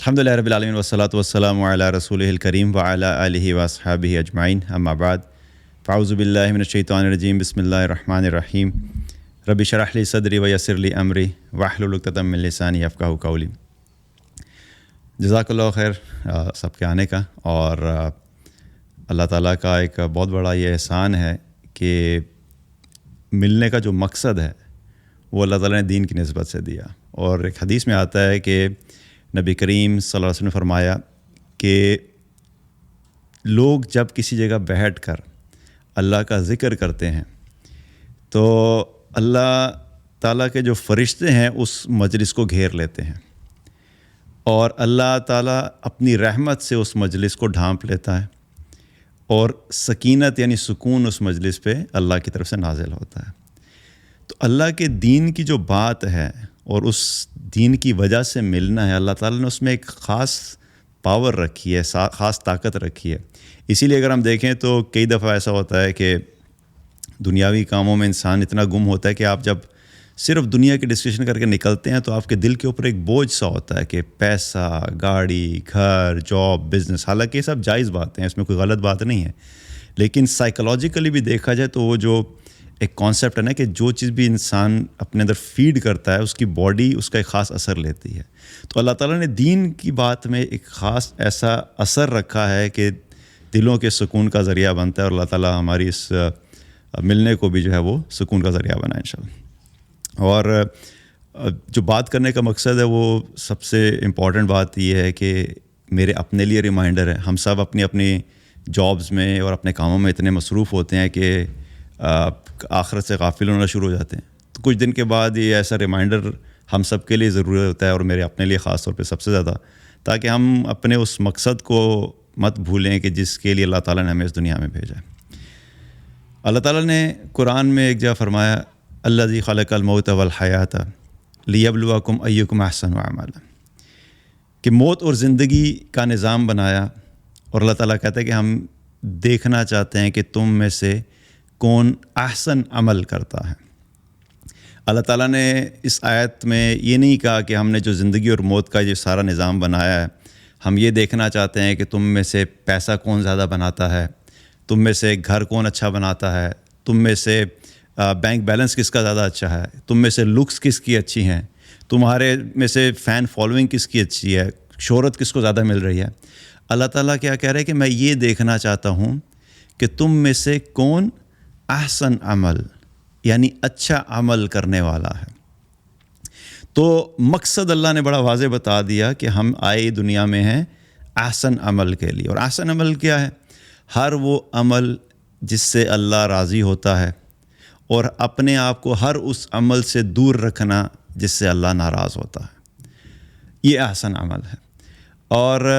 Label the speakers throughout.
Speaker 1: الحمدللہ رب العالمین والصلاۃ والسلام علی رسولہ الکریم وعلی آلہ واصحابہ اجمعین، اما بعد فاعوذ باللہ من الشیطان الرجیم، بسم اللہ الرحمن الرحیم۔ رب اشرح لی صدری ویسر لی امری واحلل عقدۃ من لسانی یفقہوا قولی۔ جزاک اللہ خیر سب کے آنے کا، اور اللہ تعالیٰ کا ایک بہت بڑا یہ احسان ہے کہ ملنے کا جو مقصد ہے وہ اللہ تعالیٰ نے دین کی نسبت سے دیا۔ اور ایک حدیث میں آتا ہے کہ نبی کریم صلی اللہ علیہ وسلم نے فرمایا کہ لوگ جب کسی جگہ بیٹھ کر اللہ کا ذکر کرتے ہیں تو اللہ تعالیٰ کے جو فرشتے ہیں اس مجلس کو گھیر لیتے ہیں، اور اللہ تعالیٰ اپنی رحمت سے اس مجلس کو ڈھانپ لیتا ہے، اور سکینت یعنی سکون اس مجلس پہ اللہ کی طرف سے نازل ہوتا ہے۔ تو اللہ کے دین کی جو بات ہے اور اس دین کی وجہ سے ملنا ہے، اللہ تعالیٰ نے اس میں ایک خاص پاور رکھی ہے، خاص طاقت رکھی ہے۔ اسی لیے اگر ہم دیکھیں تو کئی دفعہ ایسا ہوتا ہے کہ دنیاوی کاموں میں انسان اتنا گم ہوتا ہے کہ آپ جب صرف دنیا کی ڈسکشن کر کے نکلتے ہیں تو آپ کے دل کے اوپر ایک بوجھ سا ہوتا ہے کہ پیسہ، گاڑی، گھر، جاب، بزنس، حالانکہ یہ سب جائز باتیں ہیں، اس میں کوئی غلط بات نہیں ہے، لیکن سائیکولوجیکلی بھی دیکھا جائے تو وہ جو ایک کانسیپٹ ہے نا کہ جو چیز بھی انسان اپنے اندر فیڈ کرتا ہے اس کی باڈی اس کا ایک خاص اثر لیتی ہے۔ تو اللہ تعالیٰ نے دین کی بات میں ایک خاص ایسا اثر رکھا ہے کہ دلوں کے سکون کا ذریعہ بنتا ہے، اور اللہ تعالیٰ ہماری اس ملنے کو بھی جو ہے وہ سکون کا ذریعہ بنائے انشاءاللہ۔ اور جو بات کرنے کا مقصد ہے وہ سب سے امپورٹنٹ بات یہ ہے کہ میرے اپنے لیے ریمائنڈر ہے۔ ہم سب اپنی اپنی جابز میں اور اپنے کاموں میں اتنے مصروف ہوتے ہیں کہ آخرت سے غافل ہونا شروع ہو جاتے ہیں، تو کچھ دن کے بعد یہ ایسا ریمائنڈر ہم سب کے لیے ضروری ہوتا ہے، اور میرے اپنے لیے خاص طور پہ سب سے زیادہ، تاکہ ہم اپنے اس مقصد کو مت بھولیں کہ جس کے لیے اللہ تعالیٰ نے ہمیں اس دنیا میں بھیجا ہے۔ اللہ تعالیٰ نے قرآن میں ایک جگہ فرمایا الذی خلق الموت والحیات لیبلوکم ایکم احسن عملا، کہ موت اور زندگی کا نظام بنایا، اور اللہ تعالیٰ کہتا ہے کہ ہم دیکھنا چاہتے ہیں کہ تم میں سے کون احسن عمل کرتا ہے۔ اللہ تعالیٰ نے اس آیت میں یہ نہیں کہا کہ ہم نے جو زندگی اور موت کا یہ سارا نظام بنایا ہے، ہم یہ دیکھنا چاہتے ہیں کہ تم میں سے پیسہ کون زیادہ بناتا ہے، تم میں سے گھر کون اچھا بناتا ہے، تم میں سے بینک بیلنس کس کا زیادہ اچھا ہے، تم میں سے لکس کس کی اچھی ہیں، تمہارے میں سے فین فالوئنگ کس کی اچھی ہے، شہرت کس کو زیادہ مل رہی ہے۔ اللہ تعالیٰ کیا کہہ رہے ہیں کہ میں یہ دیکھنا چاہتا ہوں کہ تم میں سے کون احسن عمل یعنی اچھا عمل کرنے والا ہے۔ تو مقصد اللہ نے بڑا واضح بتا دیا کہ ہم آئے دنیا میں ہیں احسن عمل کے لیے، اور احسن عمل کیا ہے؟ ہر وہ عمل جس سے اللہ راضی ہوتا ہے، اور اپنے آپ کو ہر اس عمل سے دور رکھنا جس سے اللہ ناراض ہوتا ہے، یہ احسن عمل ہے۔ اور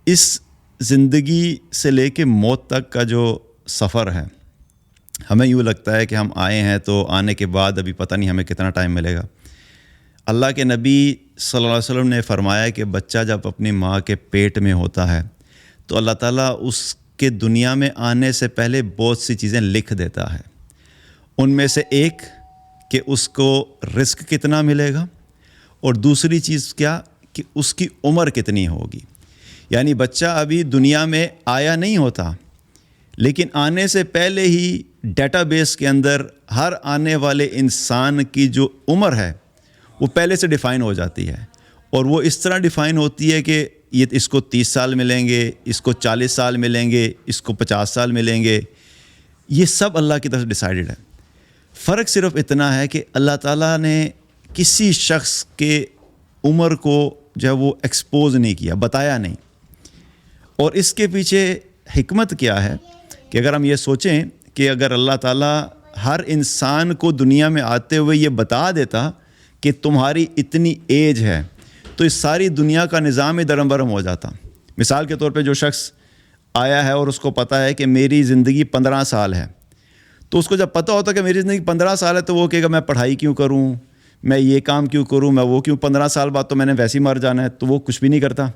Speaker 1: اس زندگی سے لے کے موت تک کا جو سفر ہے، ہمیں یوں لگتا ہے کہ ہم آئے ہیں تو آنے کے بعد ابھی پتہ نہیں ہمیں کتنا ٹائم ملے گا۔ اللہ کے نبی صلی اللہ علیہ وسلم نے فرمایا کہ بچہ جب اپنی ماں کے پیٹ میں ہوتا ہے تو اللہ تعالیٰ اس کے دنیا میں آنے سے پہلے بہت سی چیزیں لکھ دیتا ہے۔ ان میں سے ایک کہ اس کو رزق کتنا ملے گا، اور دوسری چیز کیا کہ اس کی عمر کتنی ہوگی۔ یعنی بچہ ابھی دنیا میں آیا نہیں ہوتا، لیکن آنے سے پہلے ہی ڈیٹا بیس کے اندر ہر آنے والے انسان کی جو عمر ہے وہ پہلے سے ڈیفائن ہو جاتی ہے، اور وہ اس طرح ڈیفائن ہوتی ہے کہ یہ اس کو 30 سال ملیں گے، اس کو 40 سال ملیں گے، اس کو 50 سال ملیں گے۔ یہ سب اللہ کی طرف سے ڈیسائیڈڈ ہے۔ فرق صرف اتنا ہے کہ اللہ تعالیٰ نے کسی شخص کے عمر کو جو ہے وہ ایکسپوز نہیں کیا، بتایا نہیں، اور اس کے پیچھے حکمت کیا ہے کہ اگر ہم یہ سوچیں کہ اگر اللہ تعالیٰ ہر انسان کو دنیا میں آتے ہوئے یہ بتا دیتا کہ تمہاری اتنی ایج ہے، تو اس ساری دنیا کا نظام ہی درم برم ہو جاتا۔ مثال کے طور پہ جو شخص آیا ہے اور اس کو پتہ ہے کہ میری زندگی 15 سال ہے، تو اس کو جب پتہ ہوتا کہ میری زندگی 15 سال ہے تو وہ کہے گا میں پڑھائی کیوں کروں، میں یہ کام کیوں کروں، میں وہ کیوں، 15 سال بعد تو میں نے ویسے ہی مر جانا ہے، تو وہ کچھ بھی نہیں کرتا۔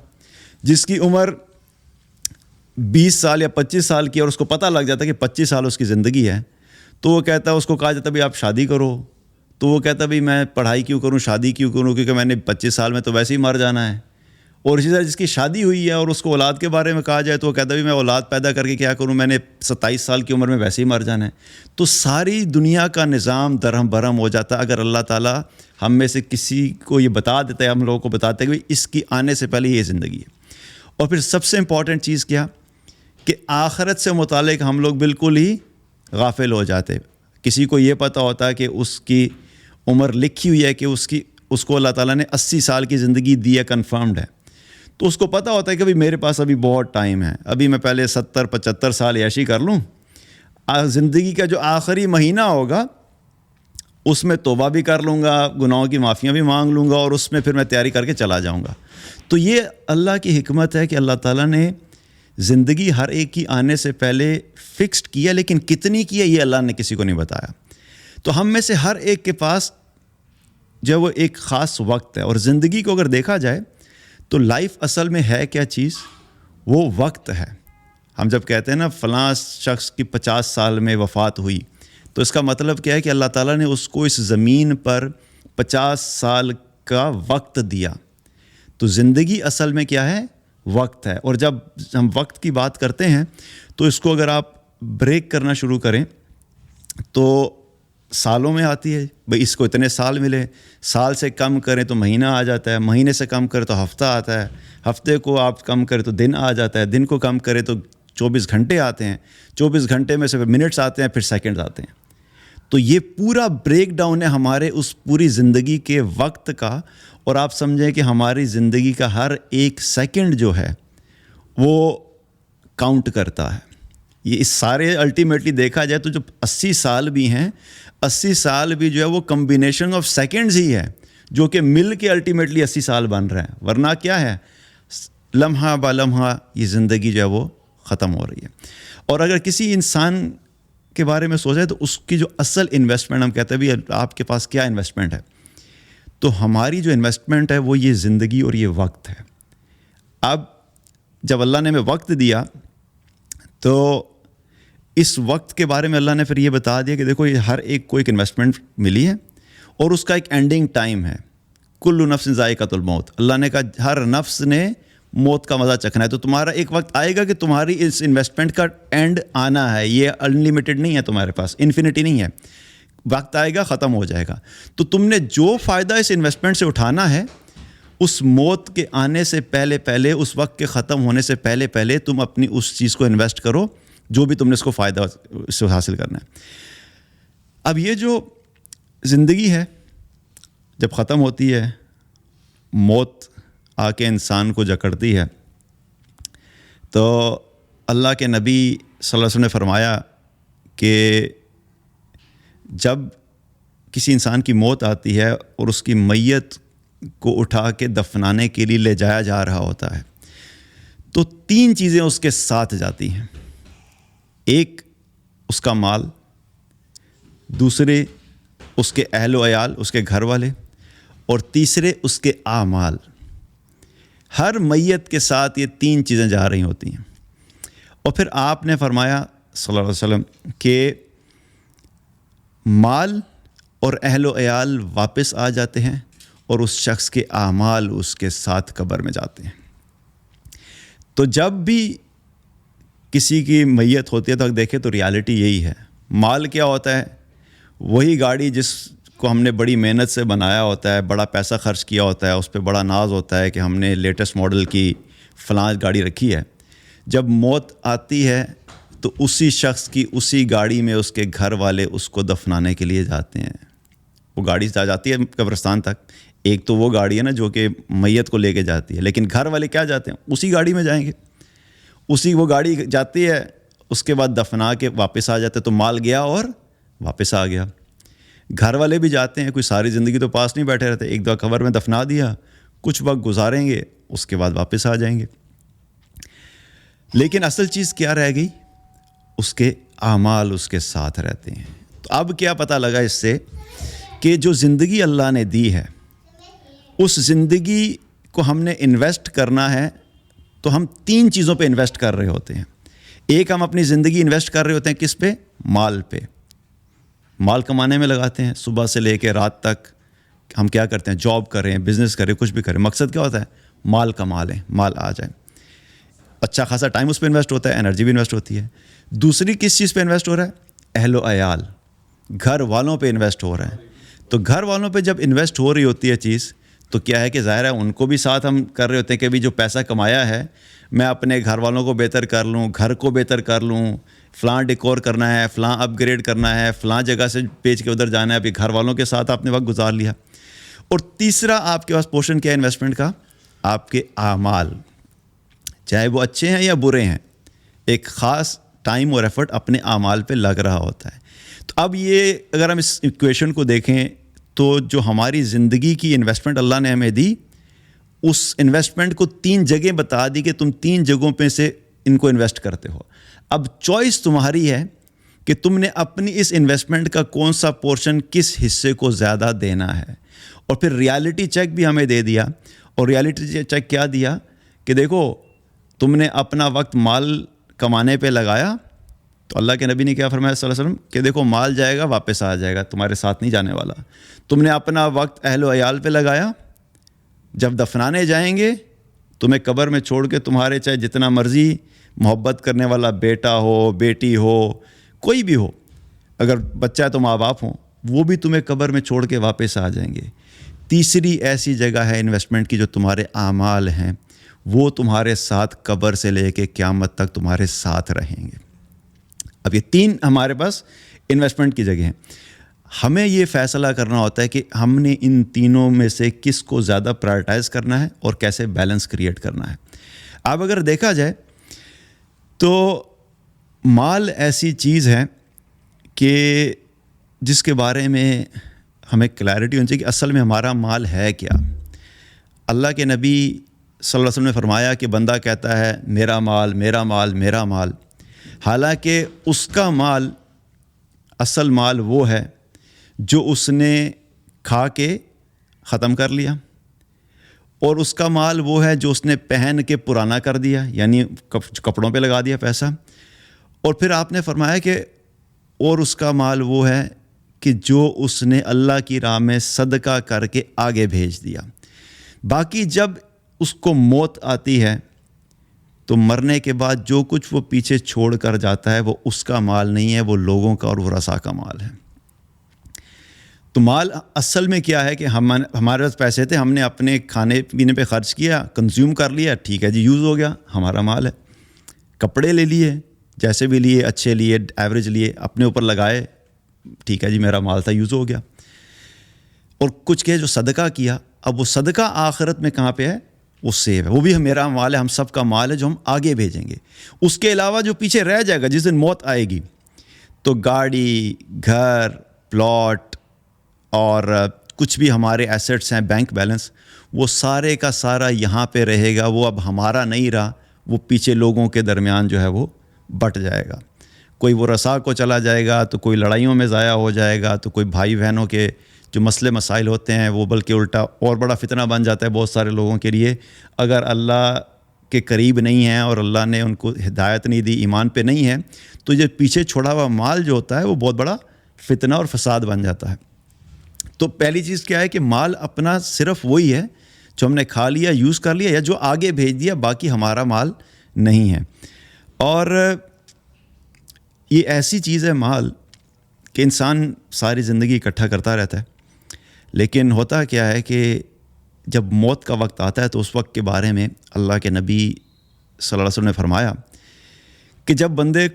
Speaker 1: جس کی عمر 20 سال یا 25 سال کی اور اس کو پتہ لگ جاتا ہے کہ 25 سال اس کی زندگی ہے، تو وہ کہتا ہے، اس کو کہا جاتا ہے بھائی آپ شادی کرو، تو وہ کہتا ہے بھائی میں پڑھائی کیوں کروں، شادی کیوں کروں، کیونکہ میں نے 25 سال میں تو ویسے ہی مر جانا ہے۔ اور اسی طرح جس کی شادی ہوئی ہے اور اس کو اولاد کے بارے میں کہا جائے تو وہ کہتا ہے میں اولاد پیدا کر کے کیا کروں, میں نے 27 سال کی عمر میں ویسے ہی مر جانا ہے. تو ساری دنیا کا نظام درہم برہم ہو جاتا اگر اللہ تعالیٰ ہم میں سے کسی کو یہ بتا دیتا ہے, ہم لوگوں کو بتاتے ہیں کہ اس کی آنے سے پہلے یہ زندگی ہے. اور پھر سب سے امپورٹنٹ چیز کیا کہ آخرت سے متعلق ہم لوگ بالکل ہی غافل ہو جاتے. کسی کو یہ پتہ ہوتا ہے کہ اس کی عمر لکھی ہوئی ہے کہ اس کو اللہ تعالیٰ نے 80 سال کی زندگی دی ہے, کنفرمڈ ہے, تو اس کو پتہ ہوتا ہے کہ میرے پاس ابھی بہت ٹائم ہے, ابھی میں پہلے 70-75 سال عیاشی کر لوں, زندگی کا جو آخری مہینہ ہوگا اس میں توبہ بھی کر لوں گا, گناہوں کی معافیاں بھی مانگ لوں گا, اور اس میں پھر میں تیاری کر کے چلا جاؤں گا. تو یہ اللہ کی حکمت ہے کہ اللہ تعالیٰ نے زندگی ہر ایک کی آنے سے پہلے فکسڈ کیا, لیکن کتنی کی ہے یہ اللہ نے کسی کو نہیں بتایا. تو ہم میں سے ہر ایک کے پاس جو وہ ایک خاص وقت ہے, اور زندگی کو اگر دیکھا جائے تو لائف اصل میں ہے کیا چیز, وہ وقت ہے. ہم جب کہتے ہیں نا فلاں شخص کی 50 سال میں وفات ہوئی, تو اس کا مطلب کیا ہے کہ اللہ تعالیٰ نے اس کو اس زمین پر 50 سال کا وقت دیا. تو زندگی اصل میں کیا ہے, وقت ہے. اور جب ہم وقت کی بات کرتے ہیں تو اس کو اگر آپ بریک کرنا شروع کریں تو سالوں میں آتی ہے, بھئی اس کو اتنے سال ملے, سال سے کم کریں تو مہینہ آ جاتا ہے, مہینے سے کم کریں تو ہفتہ آتا ہے, ہفتے کو آپ کم کریں تو دن آ جاتا ہے, دن کو کم کریں تو 24 گھنٹے آتے ہیں, 24 گھنٹے میں سے منٹس آتے ہیں, پھر سیکنڈز آتے ہیں. تو یہ پورا بریک ڈاؤن ہے ہمارے اس پوری زندگی کے وقت کا. اور آپ سمجھیں کہ ہماری زندگی کا ہر ایک سیکنڈ جو ہے وہ کاؤنٹ کرتا ہے. یہ اس سارے الٹیمیٹلی دیکھا جائے تو جو 80 سال بھی ہیں, 80 سال بھی جو ہے وہ کمبینیشن آف سیکنڈز ہی ہے, جو کہ مل کے الٹیمیٹلی 80 سال بن رہے ہیں. ورنہ کیا ہے, لمحہ با لمحہ یہ زندگی جو ہے وہ ختم ہو رہی ہے. اور اگر کسی انسان کے بارے میں سوچیں تو اس کی جو اصل انویسٹمنٹ, ہم کہتے ہیں بھی آپ کے پاس کیا انویسٹمنٹ ہے, تو ہماری جو انویسٹمنٹ ہے وہ یہ زندگی اور یہ وقت ہے. اب جب اللہ نے ہمیں وقت دیا تو اس وقت کے بارے میں اللہ نے پھر یہ بتا دیا کہ دیکھو یہ ہر ایک کو ایک انویسٹمنٹ ملی ہے اور اس کا ایک اینڈنگ ٹائم ہے. کل نفس ذائقۃ الموت, اللہ نے کہا ہر نفس نے موت کا مزہ چکھنا ہے. تو تمہارا ایک وقت آئے گا کہ تمہاری اس انویسٹمنٹ کا اینڈ آنا ہے. یہ انلمیٹڈ نہیں ہے, تمہارے پاس انفینٹی نہیں ہے, وقت آئے گا ختم ہو جائے گا. تو تم نے جو فائدہ اس انویسٹمنٹ سے اٹھانا ہے اس موت کے آنے سے پہلے اس وقت کے ختم ہونے سے پہلے تم اپنی اس چیز کو انویسٹ کرو جو بھی تم نے اس کو فائدہ اس سے حاصل کرنا ہے. اب یہ جو زندگی ہے جب ختم ہوتی ہے, موت آ کے انسان کو جکڑتی ہے, تو اللہ کے نبی صلی اللہ علیہ وسلم نے فرمایا کہ جب کسی انسان کی موت آتی ہے اور اس کی میت کو اٹھا کے دفنانے کے لیے لے جایا جا رہا ہوتا ہے تو 3 چیزیں اس کے ساتھ جاتی ہیں. ایک اس کا مال, دوسرے اس کے اہل و عیال, اس کے گھر والے, اور تیسرے اس کے اعمال. ہر میت کے ساتھ یہ 3 چیزیں جا رہی ہوتی ہیں. اور پھر آپ نے فرمایا صلی اللہ علیہ وسلم کہ مال اور اہل و عیال واپس آ جاتے ہیں اور اس شخص کے اعمال اس کے ساتھ قبر میں جاتے ہیں. تو جب بھی کسی کی میت ہوتی ہے تو دیکھیں تو ریالٹی یہی ہے. مال کیا ہوتا ہے, وہی گاڑی جس کو ہم نے بڑی محنت سے بنایا ہوتا ہے, بڑا پیسہ خرچ کیا ہوتا ہے, اس پہ بڑا ناز ہوتا ہے کہ ہم نے لیٹسٹ ماڈل کی فلاں گاڑی رکھی ہے. جب موت آتی ہے تو اسی شخص کی اسی گاڑی میں اس کے گھر والے اس کو دفنانے کے لیے جاتے ہیں. وہ گاڑی جاتی ہے قبرستان تک. ایک تو وہ گاڑی ہے نا جو کہ میت کو لے کے جاتی ہے, لیکن گھر والے کیا جاتے ہیں, اسی گاڑی میں جائیں گے, اسی وہ گاڑی جاتی ہے, اس کے بعد دفنا کے واپس آ جاتے. تو مال گیا اور واپس آ گیا. گھر والے بھی جاتے ہیں, کوئی ساری زندگی تو پاس نہیں بیٹھے رہتے, ایک دو قبر میں دفنا دیا, کچھ وقت گزاریں گے, اس کے بعد واپس آ جائیں گے. لیکن اصل چیز کیا رہ گئی, اس کے اعمال اس کے ساتھ رہتے ہیں. تو اب کیا پتہ لگا اس سے کہ جو زندگی اللہ نے دی ہے اس زندگی کو ہم نے انویسٹ کرنا ہے, تو ہم 3 چیزوں پہ انویسٹ کر رہے ہوتے ہیں. ایک, ہم اپنی زندگی انویسٹ کر رہے ہوتے ہیں کس پہ, مال پہ. مال کمانے میں لگاتے ہیں, صبح سے لے کے رات تک ہم کیا کرتے ہیں, جاب کریں, بزنس کریں, کچھ بھی کریں. مقصد کیا ہوتا ہے, مال کما لیں, مال آ جائے. اچھا خاصا ٹائم اس پہ انویسٹ ہوتا ہے, انرجی بھی انویسٹ ہوتی ہے. دوسری کس چیز پہ انویسٹ ہو رہا ہے؟ اہل و عیال, گھر والوں پہ انویسٹ ہو رہا ہے. تو گھر والوں پہ جب انویسٹ ہو رہی ہوتی ہے چیز, تو کیا ہے کہ ظاہر ہے ان کو بھی ساتھ ہم کر رہے ہوتے ہیں کہ بھی جو پیسہ کمایا ہے میں اپنے گھر والوں کو بہتر کر لوں, گھر کو بہتر کر لوں, فلاں ڈیکور کرنا ہے, فلاں اپ گریڈ کرنا ہے, فلاں جگہ سے بیچ کے ادھر جانا ہے. ابھی گھر والوں کے ساتھ آپ نے وقت گزار لیا. اور تیسرا آپ کے پاس پورشن کیا ہے انویسٹمنٹ کا؟ آپ کے اعمال, چاہے وہ اچھے ہیں یا برے ہیں, ایک خاص ٹائم اور ایفرٹ اپنے اعمال پہ لگ رہا ہوتا ہے. تو اب یہ اگر ہم اس ایکویشن کو دیکھیں تو جو ہماری زندگی کی انویسٹمنٹ اللہ نے ہمیں دی, اس انویسٹمنٹ کو 3 جگہیں بتا دی کہ تم 3 جگہوں پہ سے ان کو انویسٹ کرتے ہو. اب چوائس تمہاری ہے کہ تم نے اپنی اس انویسٹمنٹ کا کون سا پورشن کس حصے کو زیادہ دینا ہے. اور پھر ریالٹی چیک بھی ہمیں دے دیا. اور ریالٹی چیک کیا دیا کہ دیکھو تم نے اپنا وقت مال کمانے پہ لگایا, تو اللہ کے نبی نے کیا فرمایا صلی اللہ علیہ وسلم کہ دیکھو مال جائے گا واپس آ جائے گا, تمہارے ساتھ نہیں جانے والا. تم نے اپنا وقت اہل و عیال پہ لگایا, جب دفنانے جائیں گے تمہیں قبر میں چھوڑ کے تمہارے چاہے جتنا مرضی محبت کرنے والا بیٹا ہو, بیٹی ہو, کوئی بھی ہو, اگر بچہ ہے تو ماں باپ ہوں, وہ بھی تمہیں قبر میں چھوڑ کے واپس آ جائیں گے. تیسری ایسی جگہ ہے انویسٹمنٹ کی جو تمہارے اعمال ہیں, وہ تمہارے ساتھ قبر سے لے کے قیامت تک تمہارے ساتھ رہیں گے. اب یہ 3 ہمارے پاس انویسٹمنٹ کی جگہ ہیں. ہمیں یہ فیصلہ کرنا ہوتا ہے کہ ہم نے ان تینوں میں سے کس کو زیادہ پرائرٹائز کرنا ہے اور کیسے بیلنس کریٹ کرنا ہے. اب اگر دیکھا جائے تو مال ایسی چیز ہے کہ جس کے بارے میں ہمیں کلیئرٹی ہونی چاہیے کہ اصل میں ہمارا مال ہے کیا. اللہ کے نبی صلی اللہ علیہ وسلم نے فرمایا کہ بندہ کہتا ہے میرا مال میرا مال میرا مال, حالانکہ اس کا مال, اصل مال وہ ہے جو اس نے کھا کے ختم کر لیا, اور اس کا مال وہ ہے جو اس نے پہن کے پرانا کر دیا, یعنی کپڑوں پہ لگا دیا پیسہ. اور پھر آپ نے فرمایا کہ اور اس کا مال وہ ہے کہ جو اس نے اللہ کی راہ میں صدقہ کر کے آگے بھیج دیا. باقی جب اس کو موت آتی ہے تو مرنے کے بعد جو کچھ وہ پیچھے چھوڑ کر جاتا ہے وہ اس کا مال نہیں ہے, وہ لوگوں کا اور ورثاء کا مال ہے. تو مال اصل میں کیا ہے کہ ہمارے پاس پیسے تھے, ہم نے اپنے کھانے پینے پہ خرچ کیا, کنزیوم کر لیا, ٹھیک ہے جی یوز ہو گیا, ہمارا مال ہے. کپڑے لے لیے, جیسے بھی لیے, اچھے لیے, ایوریج لیے, اپنے اوپر لگائے, ٹھیک ہے جی میرا مال تھا, یوز ہو گیا. اور کچھ کہ جو صدقہ کیا, اب وہ صدقہ آخرت میں کہاں پہ ہے؟ وہ سیو ہے, وہ بھی میرا مال ہے, ہم سب کا مال ہے جو ہم آگے بھیجیں گے. اس کے علاوہ جو پیچھے رہ جائے گا جس دن موت آئے گی, تو گاڑی, گھر, پلاٹ اور کچھ بھی ہمارے ایسٹس ہیں, بینک بیلنس, وہ سارے کا سارا یہاں پہ رہے گا. وہ اب ہمارا نہیں رہا, وہ پیچھے لوگوں کے درمیان جو ہے وہ بٹ جائے گا. کوئی وہ رسا کو چلا جائے گا, تو کوئی لڑائیوں میں ضائع ہو جائے گا, تو کوئی بھائی بہنوں کے جو مسئلے مسائل ہوتے ہیں وہ بلکہ الٹا اور بڑا فتنہ بن جاتا ہے بہت سارے لوگوں کے لیے. اگر اللہ کے قریب نہیں ہیں اور اللہ نے ان کو ہدایت نہیں دی, ایمان پہ نہیں ہے, تو یہ پیچھے چھوڑا ہوا مال جو ہوتا ہے وہ بہت بڑا فتنہ اور فساد بن جاتا ہے. تو پہلی چیز کیا ہے کہ مال اپنا صرف وہی ہے جو ہم نے کھا لیا, یوز کر لیا, یا جو آگے بھیج دیا, باقی ہمارا مال نہیں ہے. اور یہ ایسی چیز ہے مال کہ انسان ساری زندگی اکٹھا کرتا رہتا ہے, لیکن ہوتا کیا ہے کہ جب موت کا وقت آتا ہے تو اس وقت کے بارے میں اللہ کے نبی صلی اللہ علیہ وسلم نے فرمایا کہ جب بندے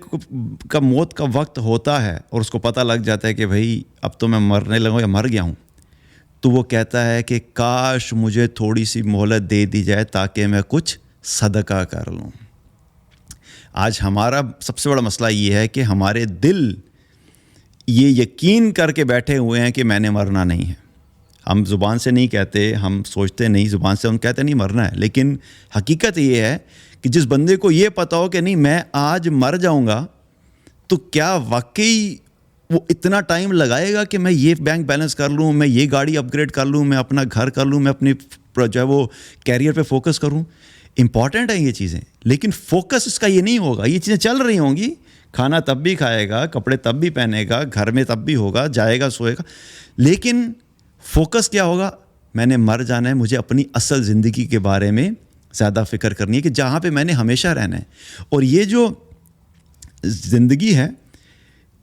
Speaker 1: کا موت کا وقت ہوتا ہے اور اس کو پتہ لگ جاتا ہے کہ بھئی اب تو میں مرنے لگا ہوں یا مر گیا ہوں, تو وہ کہتا ہے کہ کاش مجھے تھوڑی سی مہلت دے دی جائے تاکہ میں کچھ صدقہ کر لوں. آج ہمارا سب سے بڑا مسئلہ یہ ہے کہ ہمارے دل یہ یقین کر کے بیٹھے ہوئے ہیں کہ میں نے مرنا نہیں ہے. ہم زبان سے نہیں کہتے, ہم سوچتے نہیں, زبان سے ہم کہتے نہیں مرنا ہے, لیکن حقیقت یہ ہے کہ جس بندے کو یہ پتہ ہو کہ نہیں میں آج مر جاؤں گا, تو کیا واقعی وہ اتنا ٹائم لگائے گا کہ میں یہ بینک بیلنس کر لوں, میں یہ گاڑی اپ گریڈ کر لوں, میں اپنا گھر کر لوں, میں اپنی جو ہے وہ کیریئر پہ فوکس کروں؟ امپورٹنٹ ہیں یہ چیزیں, لیکن فوکس اس کا یہ نہیں ہوگا. یہ چیزیں چل رہی ہوں گی, کھانا تب بھی کھائے گا, کپڑے تب بھی پہنے گا, گھر میں تب بھی ہوگا, جائے گا, سوئے گا, لیکن فوکس کیا ہوگا؟ میں نے مر جانا ہے, مجھے اپنی اصل زندگی کے بارے میں زیادہ فکر کرنی ہے کہ جہاں پہ میں نے ہمیشہ رہنا ہے. اور یہ جو زندگی ہے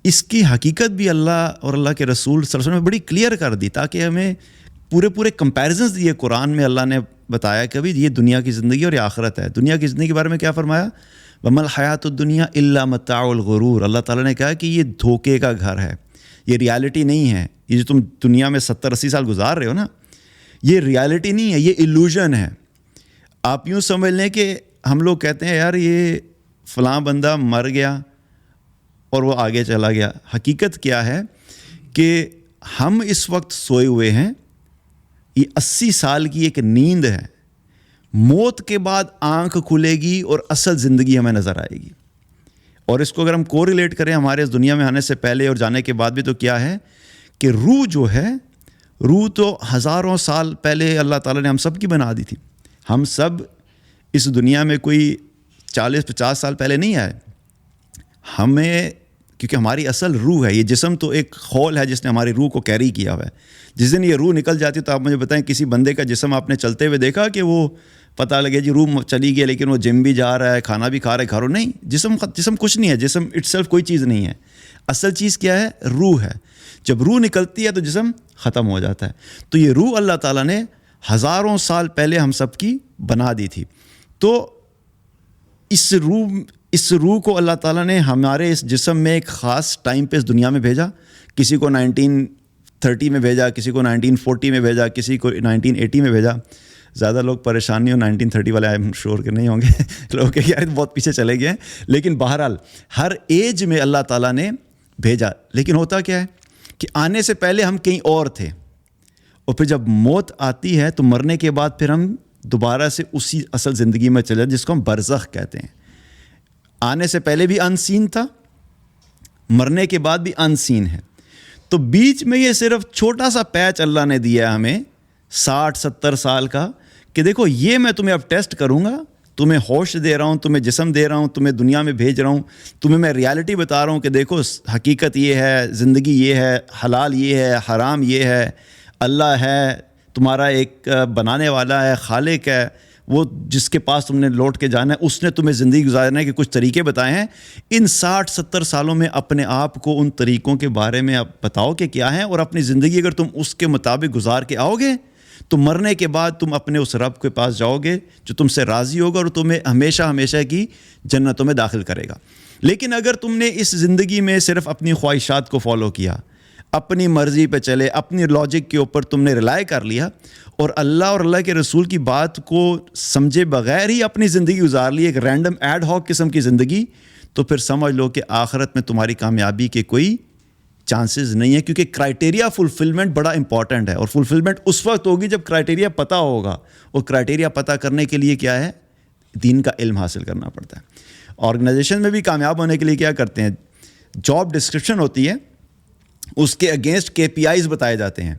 Speaker 1: اس کی حقیقت بھی اللہ اور اللہ کے رسول صلی اللہ علیہ وسلم نے بڑی کلیئر کر دی, تاکہ ہمیں پورے کمپیریزنز دیے قرآن میں. اللہ نے بتایا کہ ابھی یہ دنیا کی زندگی اور یہ آخرت ہے. دنیا کی زندگی کے بارے میں کیا فرمایا؟ وَمَا الْحَيَاةُ الدُّنْيَا إِلَّا مَتَاعُ الْغُرُورِ. اللہ تعالیٰ نے کہا کہ یہ دھوکے کا گھر ہے, یہ ریالٹی نہیں ہے. یہ جو تم دنیا میں 70-80 سال گزار رہے ہو نا, یہ ریالٹی نہیں ہے, یہ ایلوژن ہے. آپ یوں سمجھ لیں کہ ہم لوگ کہتے ہیں یار یہ فلاں بندہ مر گیا اور وہ آگے چلا گیا. حقیقت کیا ہے کہ ہم اس وقت سوئے ہوئے ہیں, یہ 80 سال کی ایک نیند ہے. موت کے بعد آنکھ کھلے گی اور اصل زندگی ہمیں نظر آئے گی. اور اس کو اگر ہم کو ریلیٹ کریں ہمارے اس دنیا میں آنے سے پہلے اور جانے کے بعد بھی, تو کیا ہے کہ روح جو ہے, روح تو ہزاروں سال پہلے اللہ تعالیٰ نے ہم سب کی بنا دی تھی. ہم سب اس دنیا میں کوئی 40-50 سال پہلے نہیں آئے. ہمیں کیونکہ ہماری اصل روح ہے, یہ جسم تو ایک خول ہے جس نے ہماری روح کو کیری کیا ہوا ہے. جس دن یہ روح نکل جاتی ہے تو آپ مجھے بتائیں کسی بندے کا جسم آپ نے چلتے ہوئے دیکھا کہ وہ پتہ لگے جی روح چلی گئی لیکن وہ جم بھی جا رہا ہے, کھانا بھی کھا رہا ہے, گھروں نہیں. جسم کچھ نہیں ہے, جسم اٹ سیلف کوئی چیز نہیں ہے. اصل چیز کیا ہے؟ روح ہے. جب روح نکلتی ہے تو جسم ختم ہو جاتا ہے. تو یہ روح اللہ تعالیٰ نے ہزاروں سال پہلے ہم سب کی بنا دی تھی. تو اس روح کو اللہ تعالیٰ نے ہمارے اس جسم میں ایک خاص ٹائم پہ اس دنیا میں بھیجا. کسی کو 1930 میں بھیجا, کسی کو 1940 میں بھیجا, کسی کو 1980 میں بھیجا. زیادہ لوگ پریشان نہیں ہو 1930 والے, آئی ایم شیور کہ نہیں ہوں گے لوگ کہ یار بہت پیچھے چلے گئے ہیں. لیکن بہرحال ہر ایج میں اللہ تعالیٰ نے بھیجا. لیکن ہوتا کیا ہے کہ آنے سے پہلے ہم کہیں اور تھے, اور پھر جب موت آتی ہے تو مرنے کے بعد پھر ہم دوبارہ سے اسی اصل زندگی میں چلے جس کو ہم برزخ کہتے ہیں. آنے سے پہلے بھی انسین تھا, مرنے کے بعد بھی انسین ہے. تو بیچ میں یہ صرف چھوٹا سا پیچ اللہ نے دیا ہے ہمیں 60-70 سال کا, کہ دیکھو یہ میں تمہیں اب ٹیسٹ کروں گا, تمہیں ہوش دے رہا ہوں, تمہیں جسم دے رہا ہوں, تمہیں دنیا میں بھیج رہا ہوں, تمہیں میں ریالٹی بتا رہا ہوں کہ دیکھو حقیقت یہ ہے, زندگی یہ ہے, حلال یہ ہے, حرام یہ ہے, اللہ ہے تمہارا ایک بنانے والا ہے, خالق ہے, وہ جس کے پاس تم نے لوٹ کے جانا ہے, اس نے تمہیں زندگی گزارنے کے کچھ طریقے بتائے ہیں. ان 60-70 سالوں میں اپنے آپ کو ان طریقوں کے بارے میں آپ بتاؤ کہ کیا ہیں, اور اپنی زندگی اگر تم اس کے مطابق گزار کے آؤ گے تو مرنے کے بعد تم اپنے اس رب کے پاس جاؤ گے جو تم سے راضی ہوگا اور تمہیں ہمیشہ ہمیشہ کی جنتوں میں داخل کرے گا. لیکن اگر تم نے اس زندگی میں صرف اپنی خواہشات کو فالو کیا, اپنی مرضی پہ چلے, اپنی لاجک کے اوپر تم نے ریلائی کر لیا, اور اللہ اور اللہ کے رسول کی بات کو سمجھے بغیر ہی اپنی زندگی گزار لی, ایک رینڈم ایڈ ہاک قسم کی زندگی, تو پھر سمجھ لو کہ آخرت میں تمہاری کامیابی کے کوئی چانسز نہیں ہے. کیونکہ کرائٹیریا فلفلمنٹ بڑا امپورٹنٹ ہے, اور فلفلمنٹ اس وقت ہوگی جب کرائٹیریا پتہ ہوگا, اور کرائٹیریا پتہ کرنے کے لیے کیا ہے؟ دین کا علم حاصل کرنا پڑتا ہے. آرگنائزیشن میں بھی کامیاب ہونے کے لیے کیا کرتے ہیں؟ جاب ڈسکرپشن ہوتی ہے, اس کے اگینسٹ KPIs بتائے جاتے ہیں,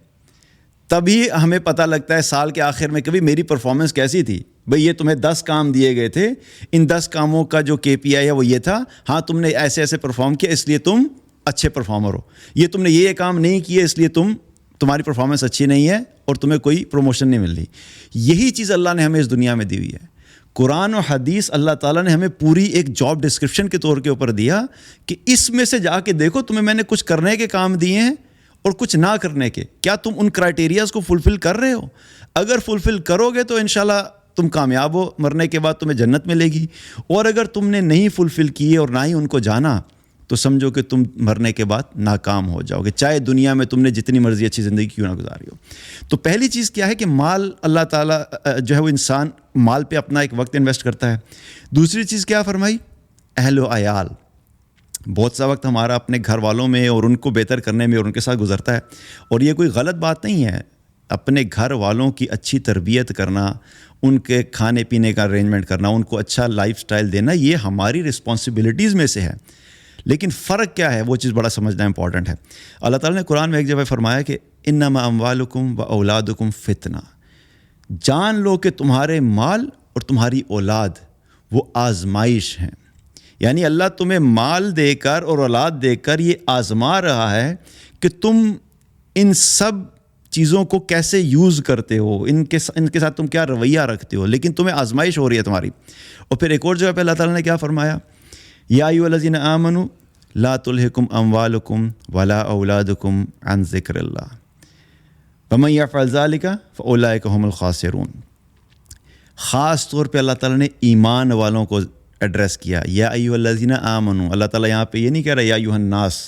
Speaker 1: تبھی ہمیں پتہ لگتا ہے سال کے آخر میں کبھی میری پرفارمنس کیسی تھی. بھئی یہ تمہیں 10 کام دیے گئے تھے, ان 10 کاموں کا جو KPI ہے وہ یہ تھا, ہاں تم نے ایسے ایسے پرفارم کیا اس لیے تم اچھے پرفارمر ہو, یہ تم نے یہ کام نہیں کیے اس لیے تمہاری پرفارمنس اچھی نہیں ہے اور تمہیں کوئی پروموشن نہیں مل رہی. یہی چیز اللہ نے ہمیں اس دنیا میں دی ہوئی ہے. قرآن و حدیث اللہ تعالیٰ نے ہمیں پوری ایک جاب ڈسکرپشن کے طور کے اوپر دیا کہ اس میں سے جا کے دیکھو تمہیں میں نے کچھ کرنے کے کام دیے ہیں اور کچھ نہ کرنے کے, کیا تم ان کرائٹیریاز کو فلفل کر رہے ہو؟ اگر فلفل کرو گے تو انشاءاللہ تم کامیاب ہو, مرنے کے بعد تمہیں جنت ملے گی. اور اگر تم نے نہیں فلفل کیے اور نہ ہی ان کو جانا تو سمجھو کہ تم مرنے کے بعد ناکام ہو جاؤ گے, چاہے دنیا میں تم نے جتنی مرضی اچھی زندگی کیوں نہ گزاری ہو. تو پہلی چیز کیا ہے کہ مال, اللہ تعالیٰ جو ہے وہ انسان مال پہ اپنا ایک وقت انویسٹ کرتا ہے. دوسری چیز کیا فرمائی؟ اہل و عیال. بہت سا وقت ہمارا اپنے گھر والوں میں اور ان کو بہتر کرنے میں اور ان کے ساتھ گزرتا ہے, اور یہ کوئی غلط بات نہیں ہے. اپنے گھر والوں کی اچھی تربیت کرنا, ان کے کھانے پینے کا ارینجمنٹ کرنا, ان کو اچھا لائف سٹائل دینا, یہ ہماری رسپانسبلٹیز میں سے ہے. لیکن فرق کیا ہے وہ چیز بڑا سمجھنا امپورٹنٹ ہے. اللہ تعالیٰ نے قرآن میں ایک جگہ فرمایا کہ انما اموالکم و اولادکم فتنہ, جان لو کہ تمہارے مال اور تمہاری اولاد وہ آزمائش ہیں. یعنی اللہ تمہیں مال دے کر اور اولاد دے کر یہ آزما رہا ہے کہ تم ان سب چیزوں کو کیسے یوز کرتے ہو، ان کے ساتھ تم کیا رویہ رکھتے ہو، لیکن تمہیں آزمائش ہو رہی ہے تمہاری۔ اور پھر ایک اور جگہ پہ اللہ تعالیٰ نے کیا فرمایا، یا ایھا الذین آمنوا لا تلہکم اموالکم ولا اولادکم عن ذکر اللہ ومن یفعل ذلک فاولئک هم الخاسرون۔ خاص طور پہ اللہ تعالیٰ نے ایمان والوں کو ایڈریس کیا، یا ایھا الذین آمنوا۔ اللہ تعالیٰ یہاں پہ یہ نہیں کہہ رہا یا ایھا الناس،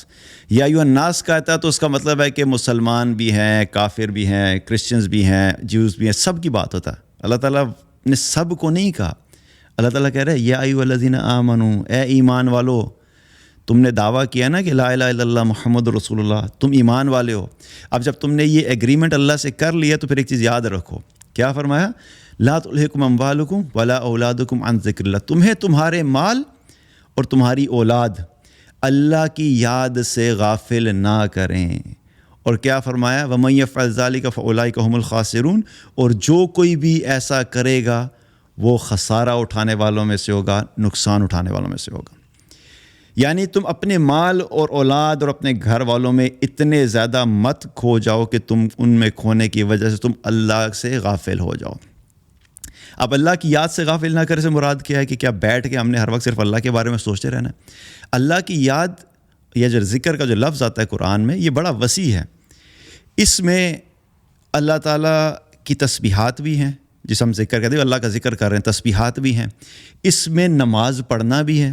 Speaker 1: یا ایھا الناس کہتا ہے تو اس کا مطلب ہے کہ مسلمان بھی ہیں، کافر بھی ہیں، کرسچنز بھی ہیں، جیوز بھی ہیں، سب کی بات ہوتا ہے۔ اللہ تعالیٰ نے سب کو نہیں کہا، اللہ تعالیٰ کہہ رہا ہے یا ایھا الذین آمنوا، اے ایمان والو، تم نے دعویٰ کیا نا کہ لا الہ الا اللہ محمد رسول اللہ، تم ایمان والے ہو۔ اب جب تم نے یہ ایگریمنٹ اللہ سے کر لیا تو پھر ایک چیز یاد رکھو، کیا فرمایا، لا تلہکم اموالکم ولا اولادکم عن ذکر اللہ، تمہیں تمہارے مال اور تمہاری اولاد اللہ کی یاد سے غافل نہ کریں۔ اور کیا فرمایا، ومن یفعل ذلک فاولئک هم الخاسرون، اور جو کوئی بھی ایسا کرے گا وہ خسارہ اٹھانے والوں میں سے ہوگا، نقصان اٹھانے والوں میں سے ہوگا۔ یعنی تم اپنے مال اور اولاد اور اپنے گھر والوں میں اتنے زیادہ مت کھو جاؤ کہ تم ان میں کھونے کی وجہ سے تم اللہ سے غافل ہو جاؤ۔ اب اللہ کی یاد سے غافل نہ کرے سے مراد کیا ہے کہ کیا بیٹھ کے ہم نے ہر وقت صرف اللہ کے بارے میں سوچتے رہنا ہے؟ اللہ کی یاد یا جو ذکر کا جو لفظ آتا ہے قرآن میں، یہ بڑا وسیع ہے۔ اس میں اللہ تعالیٰ کی تسبیحات بھی ہیں، جس ہم ذکر کہتے ہیں اللہ کا ذکر کر رہے ہیں، تسبیحات بھی ہیں۔ اس میں نماز پڑھنا بھی ہے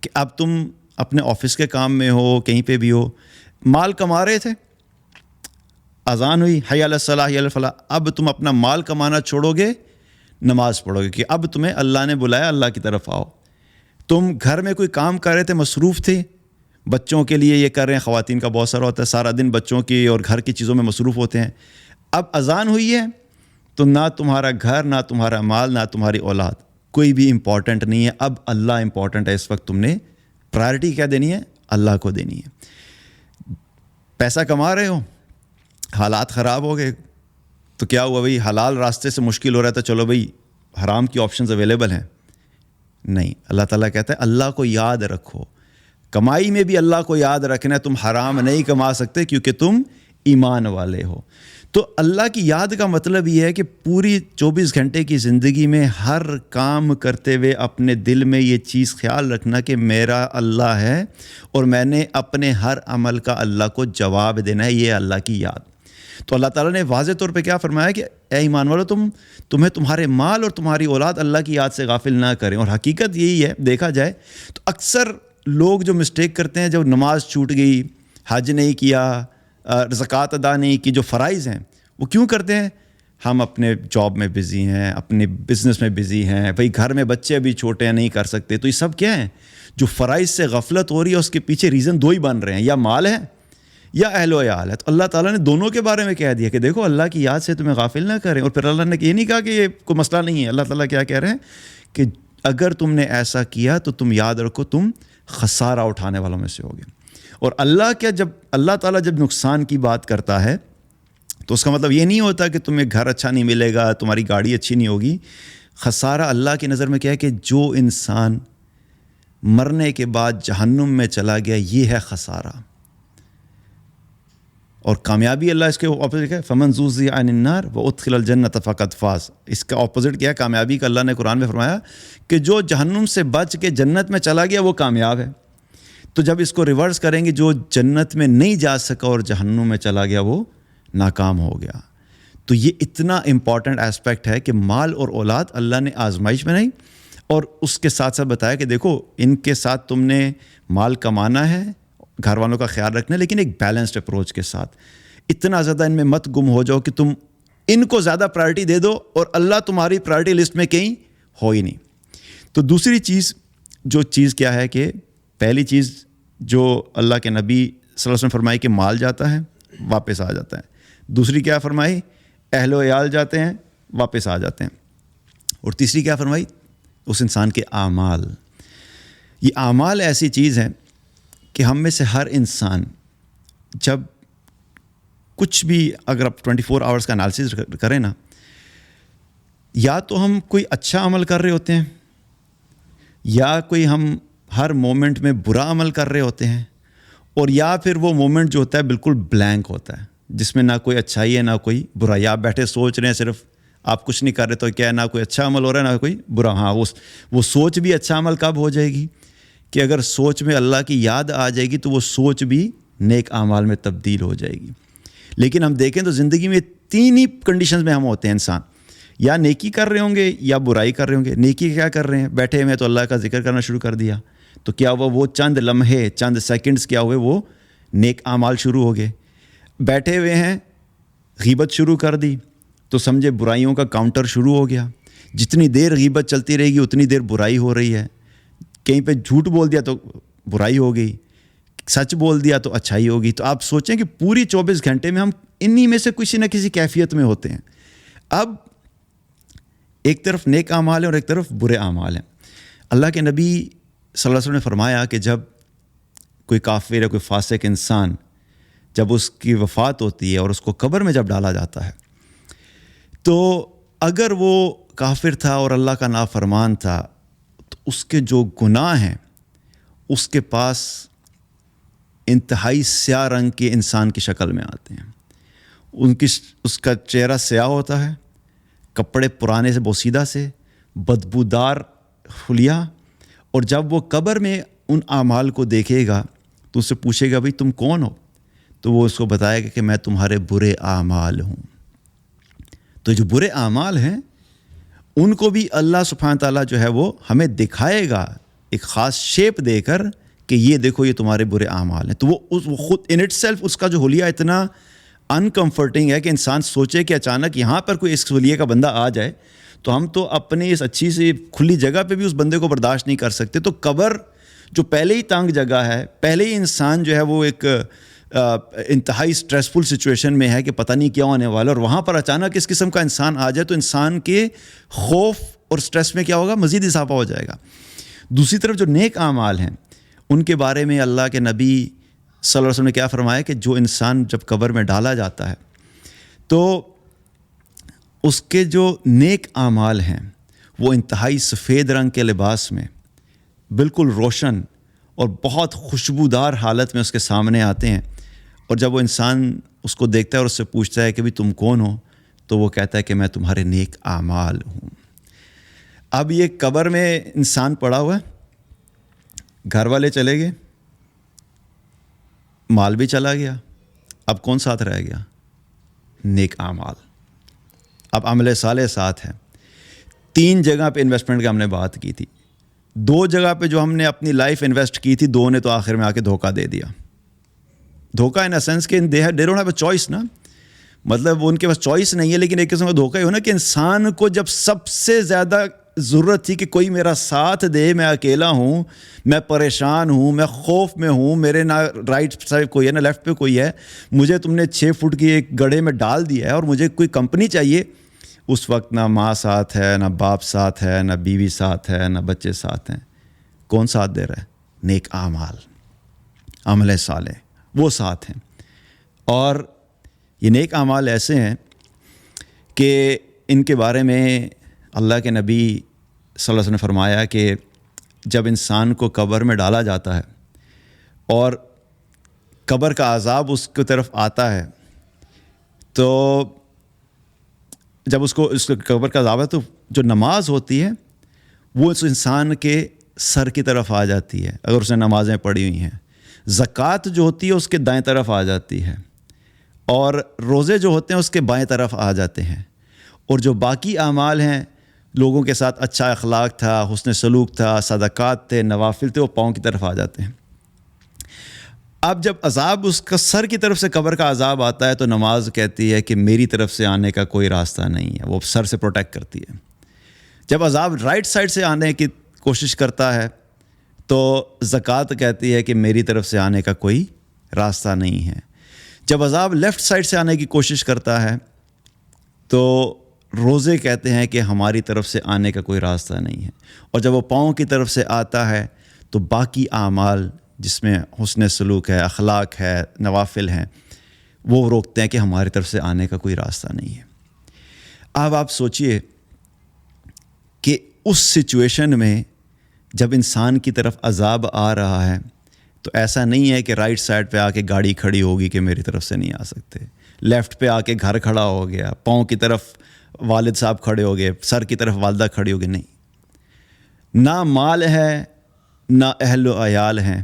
Speaker 1: کہ اب تم اپنے آفس کے کام میں ہو، کہیں پہ بھی ہو، مال کما رہے تھے، اذان ہوئی حی علی الصلاۃ حی علی الفلاح، اب تم اپنا مال کمانا چھوڑو گے، نماز پڑھو گے کہ اب تمہیں اللہ نے بلایا، اللہ کی طرف آؤ۔ تم گھر میں کوئی کام کر رہے تھے، مصروف تھے، بچوں کے لیے یہ کر رہے ہیں، خواتین کا بہت سارا ہوتا ہے، سارا دن بچوں کی اور گھر کی چیزوں میں مصروف ہوتے ہیں، اب اذان ہوئی ہے تو نہ تمہارا گھر، نہ تمہارا مال، نہ تمہاری اولاد، کوئی بھی امپورٹنٹ نہیں ہے، اب اللہ امپورٹنٹ ہے۔ اس وقت تم نے پرائرٹی کیا دینی ہے؟ اللہ کو دینی ہے۔ پیسہ کما رہے ہو، حالات خراب ہو گئے تو کیا ہوا بھائی، حلال راستے سے مشکل ہو رہا تھا، چلو بھائی حرام کی آپشنز اویلیبل ہیں؟ نہیں، اللہ تعالیٰ کہتا ہے اللہ کو یاد رکھو، کمائی میں بھی اللہ کو یاد رکھنا ہے، تم حرام نہیں کما سکتے کیونکہ تم ایمان والے ہو۔ تو اللہ کی یاد کا مطلب یہ ہے کہ پوری 24 گھنٹے کی زندگی میں ہر کام کرتے ہوئے اپنے دل میں یہ چیز خیال رکھنا کہ میرا اللہ ہے اور میں نے اپنے ہر عمل کا اللہ کو جواب دینا ہے، یہ اللہ کی یاد۔ تو اللہ تعالیٰ نے واضح طور پہ کیا فرمایا کہ اے ایمان والو، تمہیں تمہارے مال اور تمہاری اولاد اللہ کی یاد سے غافل نہ کریں۔ اور حقیقت یہی ہے، دیکھا جائے تو اکثر لوگ جو مسٹیک کرتے ہیں، جب نماز چھوٹ گئی، حج نہیں کیا، زکوٰۃ ادا نہیں کی، جو فرائض ہیں وہ کیوں کرتے ہیں؟ ہم اپنے جاب میں بزی ہیں، اپنے بزنس میں بزی ہیں، بھائی گھر میں بچے ابھی چھوٹے ہیں، نہیں کر سکتے۔ تو یہ سب کیا ہیں؟ جو فرائض سے غفلت ہو رہی ہے، اس کے پیچھے ریزن دو ہی بن رہے ہیں، یا مال ہے یا اہل و عیال ہے۔ تو اللہ تعالیٰ نے دونوں کے بارے میں کہہ دیا کہ دیکھو اللہ کی یاد سے تمہیں غافل نہ کریں۔ اور پھر اللہ نے یہ نہیں کہا کہ یہ کوئی مسئلہ نہیں ہے، اللہ تعالیٰ کیا کہہ رہے ہیں کہ اگر تم نے ایسا کیا تو تم یاد رکھو تم خسارہ اٹھانے والوں میں سے ہوگے۔ اور اللہ تعالیٰ جب نقصان کی بات کرتا ہے تو اس کا مطلب یہ نہیں ہوتا کہ تمہیں گھر اچھا نہیں ملے گا، تمہاری گاڑی اچھی نہیں ہوگی۔ خسارہ اللہ کی نظر میں کیا ہے کہ جو انسان مرنے کے بعد جہنم میں چلا گیا، یہ ہے خسارہ۔ اور کامیابی اللہ اس کے اپوزٹ ہے، فمن زحزح عن النار وادخل الجنۃ فقد فاز۔ اس کا اپوزٹ کیا ہے کامیابی کا؟ اللہ نے قرآن میں فرمایا کہ جو جہنم سے بچ کے جنت میں چلا گیا وہ کامیاب ہے۔ تو جب اس کو ریورس کریں گے، جو جنت میں نہیں جا سکا اور جہنم میں چلا گیا وہ ناکام ہو گیا۔ تو یہ اتنا امپورٹنٹ اسپیکٹ ہے کہ مال اور اولاد اللہ نے آزمائش میں نہیں، اور اس کے ساتھ ساتھ بتایا کہ دیکھو ان کے ساتھ تم نے مال کمانا ہے، گھر والوں کا خیال رکھنا ہے، لیکن ایک بیلنسڈ اپروچ کے ساتھ۔ اتنا زیادہ ان میں مت گم ہو جاؤ کہ تم ان کو زیادہ پرائرٹی دے دو اور اللہ تمہاری پرائرٹی لسٹ میں کہیں ہو ہی نہیں۔ تو دوسری چیز کیا ہے کہ پہلی چیز جو اللہ کے نبی صلی اللہ علیہ وسلم فرمائی کہ مال جاتا ہے واپس آ جاتا ہے، دوسری کیا فرمائی؟ اہل و عیال جاتے ہیں واپس آ جاتے ہیں، اور تیسری کیا فرمائی؟ اس انسان کے اعمال۔ یہ اعمال ایسی چیز ہے کہ ہم میں سے ہر انسان جب کچھ بھی، اگر آپ 24 آورس کا انالیسس کریں نا، یا تو ہم کوئی اچھا عمل کر رہے ہوتے ہیں، یا کوئی ہم ہر مومنٹ میں برا عمل کر رہے ہوتے ہیں، اور یا پھر وہ مومنٹ جو ہوتا ہے بالکل بلینک ہوتا ہے، جس میں نہ کوئی اچھائی ہے نہ کوئی برائی. آپ بیٹھے سوچ رہے ہیں, صرف آپ کچھ نہیں کر رہے, تو کیا ہے, نہ کوئی اچھا عمل ہو رہا ہے نہ کوئی برا. ہاں, وہ سوچ بھی اچھا عمل کب ہو جائے گی کہ اگر سوچ میں اللہ کی یاد آ جائے گی تو وہ سوچ بھی نیک اعمال میں تبدیل ہو جائے گی. لیکن ہم دیکھیں تو زندگی میں 3 ہی کنڈیشنز میں ہم ہوتے ہیں انسان, یا نیکی کر رہے ہوں گے یا برائی کر رہے ہوں گے. نیکی کیا کر رہے ہیں, بیٹھے ہوئے تو اللہ کا ذکر کرنا شروع کر دیا, تو کیا ہوا, وہ چند لمحے چند سیکنڈز کیا ہوئے, وہ نیک اعمال شروع ہو گئے. بیٹھے ہوئے ہیں, غیبت شروع کر دی تو سمجھے برائیوں کا کاؤنٹر شروع ہو گیا. جتنی دیر غیبت چلتی رہے گی اتنی دیر برائی ہو رہی ہے. کہیں پہ جھوٹ بول دیا تو برائی ہو گئی, سچ بول دیا تو اچھائی ہوگی. تو آپ سوچیں کہ پوری 24 گھنٹے میں ہم انہی میں سے کسی نہ کسی کیفیت میں ہوتے ہیں. اب ایک طرف نیک اعمال ہیں اور ایک طرف برے اعمال ہیں. اللہ کے نبی صلی اللہ علیہ وسلم نے فرمایا کہ جب کوئی کافر یا کوئی فاسق انسان, جب اس کی وفات ہوتی ہے اور اس کو قبر میں جب ڈالا جاتا ہے, تو اگر وہ کافر تھا اور اللہ کا نافرمان تھا تو اس کے جو گناہ ہیں اس کے پاس انتہائی سیاہ رنگ کے انسان کی شکل میں آتے ہیں. اس کا چہرہ سیاہ ہوتا ہے, کپڑے پرانے سے بوسیدہ سے, بدبودار حلیہ, اور جب وہ قبر میں ان اعمال کو دیکھے گا تو اس سے پوچھے گا بھئی تم کون ہو, تو وہ اس کو بتائے گا کہ میں تمہارے برے اعمال ہوں. تو جو برے اعمال ہیں ان کو بھی اللہ سبحانہ تعالیٰ جو ہے وہ ہمیں دکھائے گا ایک خاص شیپ دے کر کہ یہ دیکھو یہ تمہارے برے اعمال ہیں. تو وہ خود ان اٹ سیلف اس کا جو حلیہ اتنا انکمفرٹنگ ہے کہ انسان سوچے کہ اچانک یہاں پر کوئی اس حلیے کا بندہ آ جائے تو ہم تو اپنی اس اچھی سی کھلی جگہ پہ بھی اس بندے کو برداشت نہیں کر سکتے. تو قبر جو پہلے ہی تنگ جگہ ہے, پہلے ہی انسان جو ہے وہ ایک انتہائی سٹریسفل سچویشن میں ہے کہ پتہ نہیں کیا ہونے والا, اور وہاں پر اچانک اس قسم کا انسان آ جائے تو انسان کے خوف اور سٹریس میں کیا ہوگا, مزید اضافہ ہو جائے گا. دوسری طرف جو نیک اعمال ہیں ان کے بارے میں اللہ کے نبی صلی اللہ علیہ وسلم نے کیا فرمایا کہ جو انسان جب قبر میں ڈالا جاتا ہے تو اس کے جو نیک اعمال ہیں وہ انتہائی سفید رنگ کے لباس میں بالکل روشن اور بہت خوشبودار حالت میں اس کے سامنے آتے ہیں. اور جب وہ انسان اس کو دیکھتا ہے اور اس سے پوچھتا ہے کہ بھی تم کون ہو, تو وہ کہتا ہے کہ میں تمہارے نیک اعمال ہوں. اب یہ قبر میں انسان پڑا ہوا ہے, گھر والے چلے گئے, مال بھی چلا گیا, اب کون ساتھ رہ گیا, نیک اعمال. اب عمل صالح ساتھ ہے. 3 جگہ پہ انویسٹمنٹ کا ہم نے بات کی تھی. 2 جگہ پہ جو ہم نے اپنی لائف انویسٹ کی تھی, 2 نے تو آخر میں آ کے دھوکہ دے دیا. دھوکہ ان سینس کہ they don't have a choice نا, مطلب ان کے پاس چوائس نہیں ہے, لیکن ایک قسم کا دھوکہ ہی ہونا کہ انسان کو جب سب سے زیادہ ضرورت تھی کہ کوئی میرا ساتھ دے, میں اکیلا ہوں, میں پریشان ہوں, میں خوف میں ہوں, میرے نہ رائٹ سائڈ کوئی ہے نہ لیفٹ پہ کوئی ہے, مجھے تم نے 6 فٹ کی ایک گڑھے میں ڈال دیا ہے اور مجھے کوئی کمپنی چاہیے. اس وقت نہ ماں ساتھ ہے, نہ باپ ساتھ ہے, نہ بیوی ساتھ ہے, نہ بچے ساتھ ہیں. کون ساتھ دے رہا ہے؟ نیک اعمال, عمل صالح, وہ ساتھ ہیں. اور یہ نیک اعمال ایسے ہیں کہ ان کے بارے میں اللہ کے نبی صلی اللہ علیہ وسلم نے فرمایا کہ جب انسان کو قبر میں ڈالا جاتا ہے اور قبر کا عذاب اس کی طرف آتا ہے, تو جب اس کو قبر کا عذاب ہے تو جو نماز ہوتی ہے وہ اس انسان کے سر کی طرف آ جاتی ہے اگر اس نے نمازیں پڑھی ہوئی ہیں. زکوٰۃ جو ہوتی ہے اس کے دائیں طرف آ جاتی ہے, اور روزے جو ہوتے ہیں اس کے بائیں طرف آ جاتے ہیں, اور جو باقی اعمال ہیں, لوگوں کے ساتھ اچھا اخلاق تھا, حسن سلوک تھا, صدقات تھے, نوافل تھے, وہ پاؤں کی طرف آ جاتے ہیں. اب جب عذاب اس کا سر کی طرف سے قبر کا عذاب آتا ہے تو نماز کہتی ہے کہ میری طرف سے آنے کا کوئی راستہ نہیں ہے, وہ سر سے پروٹیکٹ کرتی ہے. جب عذاب رائٹ سائڈ سے آنے کی کوشش کرتا ہے تو زکوٰۃ کہتی ہے کہ میری طرف سے آنے کا کوئی راستہ نہیں ہے. جب عذاب لیفٹ سائڈ سے آنے کی کوشش کرتا ہے تو روزے کہتے ہیں کہ ہماری طرف سے آنے کا کوئی راستہ نہیں ہے. اور جب وہ پاؤں کی طرف سے آتا ہے تو باقی اعمال جس میں حسن سلوک ہے, اخلاق ہے, نوافل ہیں, وہ روکتے ہیں کہ ہماری طرف سے آنے کا کوئی راستہ نہیں ہے. اب آپ سوچئے کہ اس سچویشن میں جب انسان کی طرف عذاب آ رہا ہے تو ایسا نہیں ہے کہ رائٹ سائڈ پہ آ کے گاڑی کھڑی ہوگی کہ میری طرف سے نہیں آ سکتے, لیفٹ پہ آ کے گھر کھڑا ہو گیا، پاؤں کی طرف والد صاحب کھڑے ہو گئے، سر کی طرف والدہ کھڑی ہو گئی. نہیں، نہ مال ہے نہ اہل و عیال ہیں،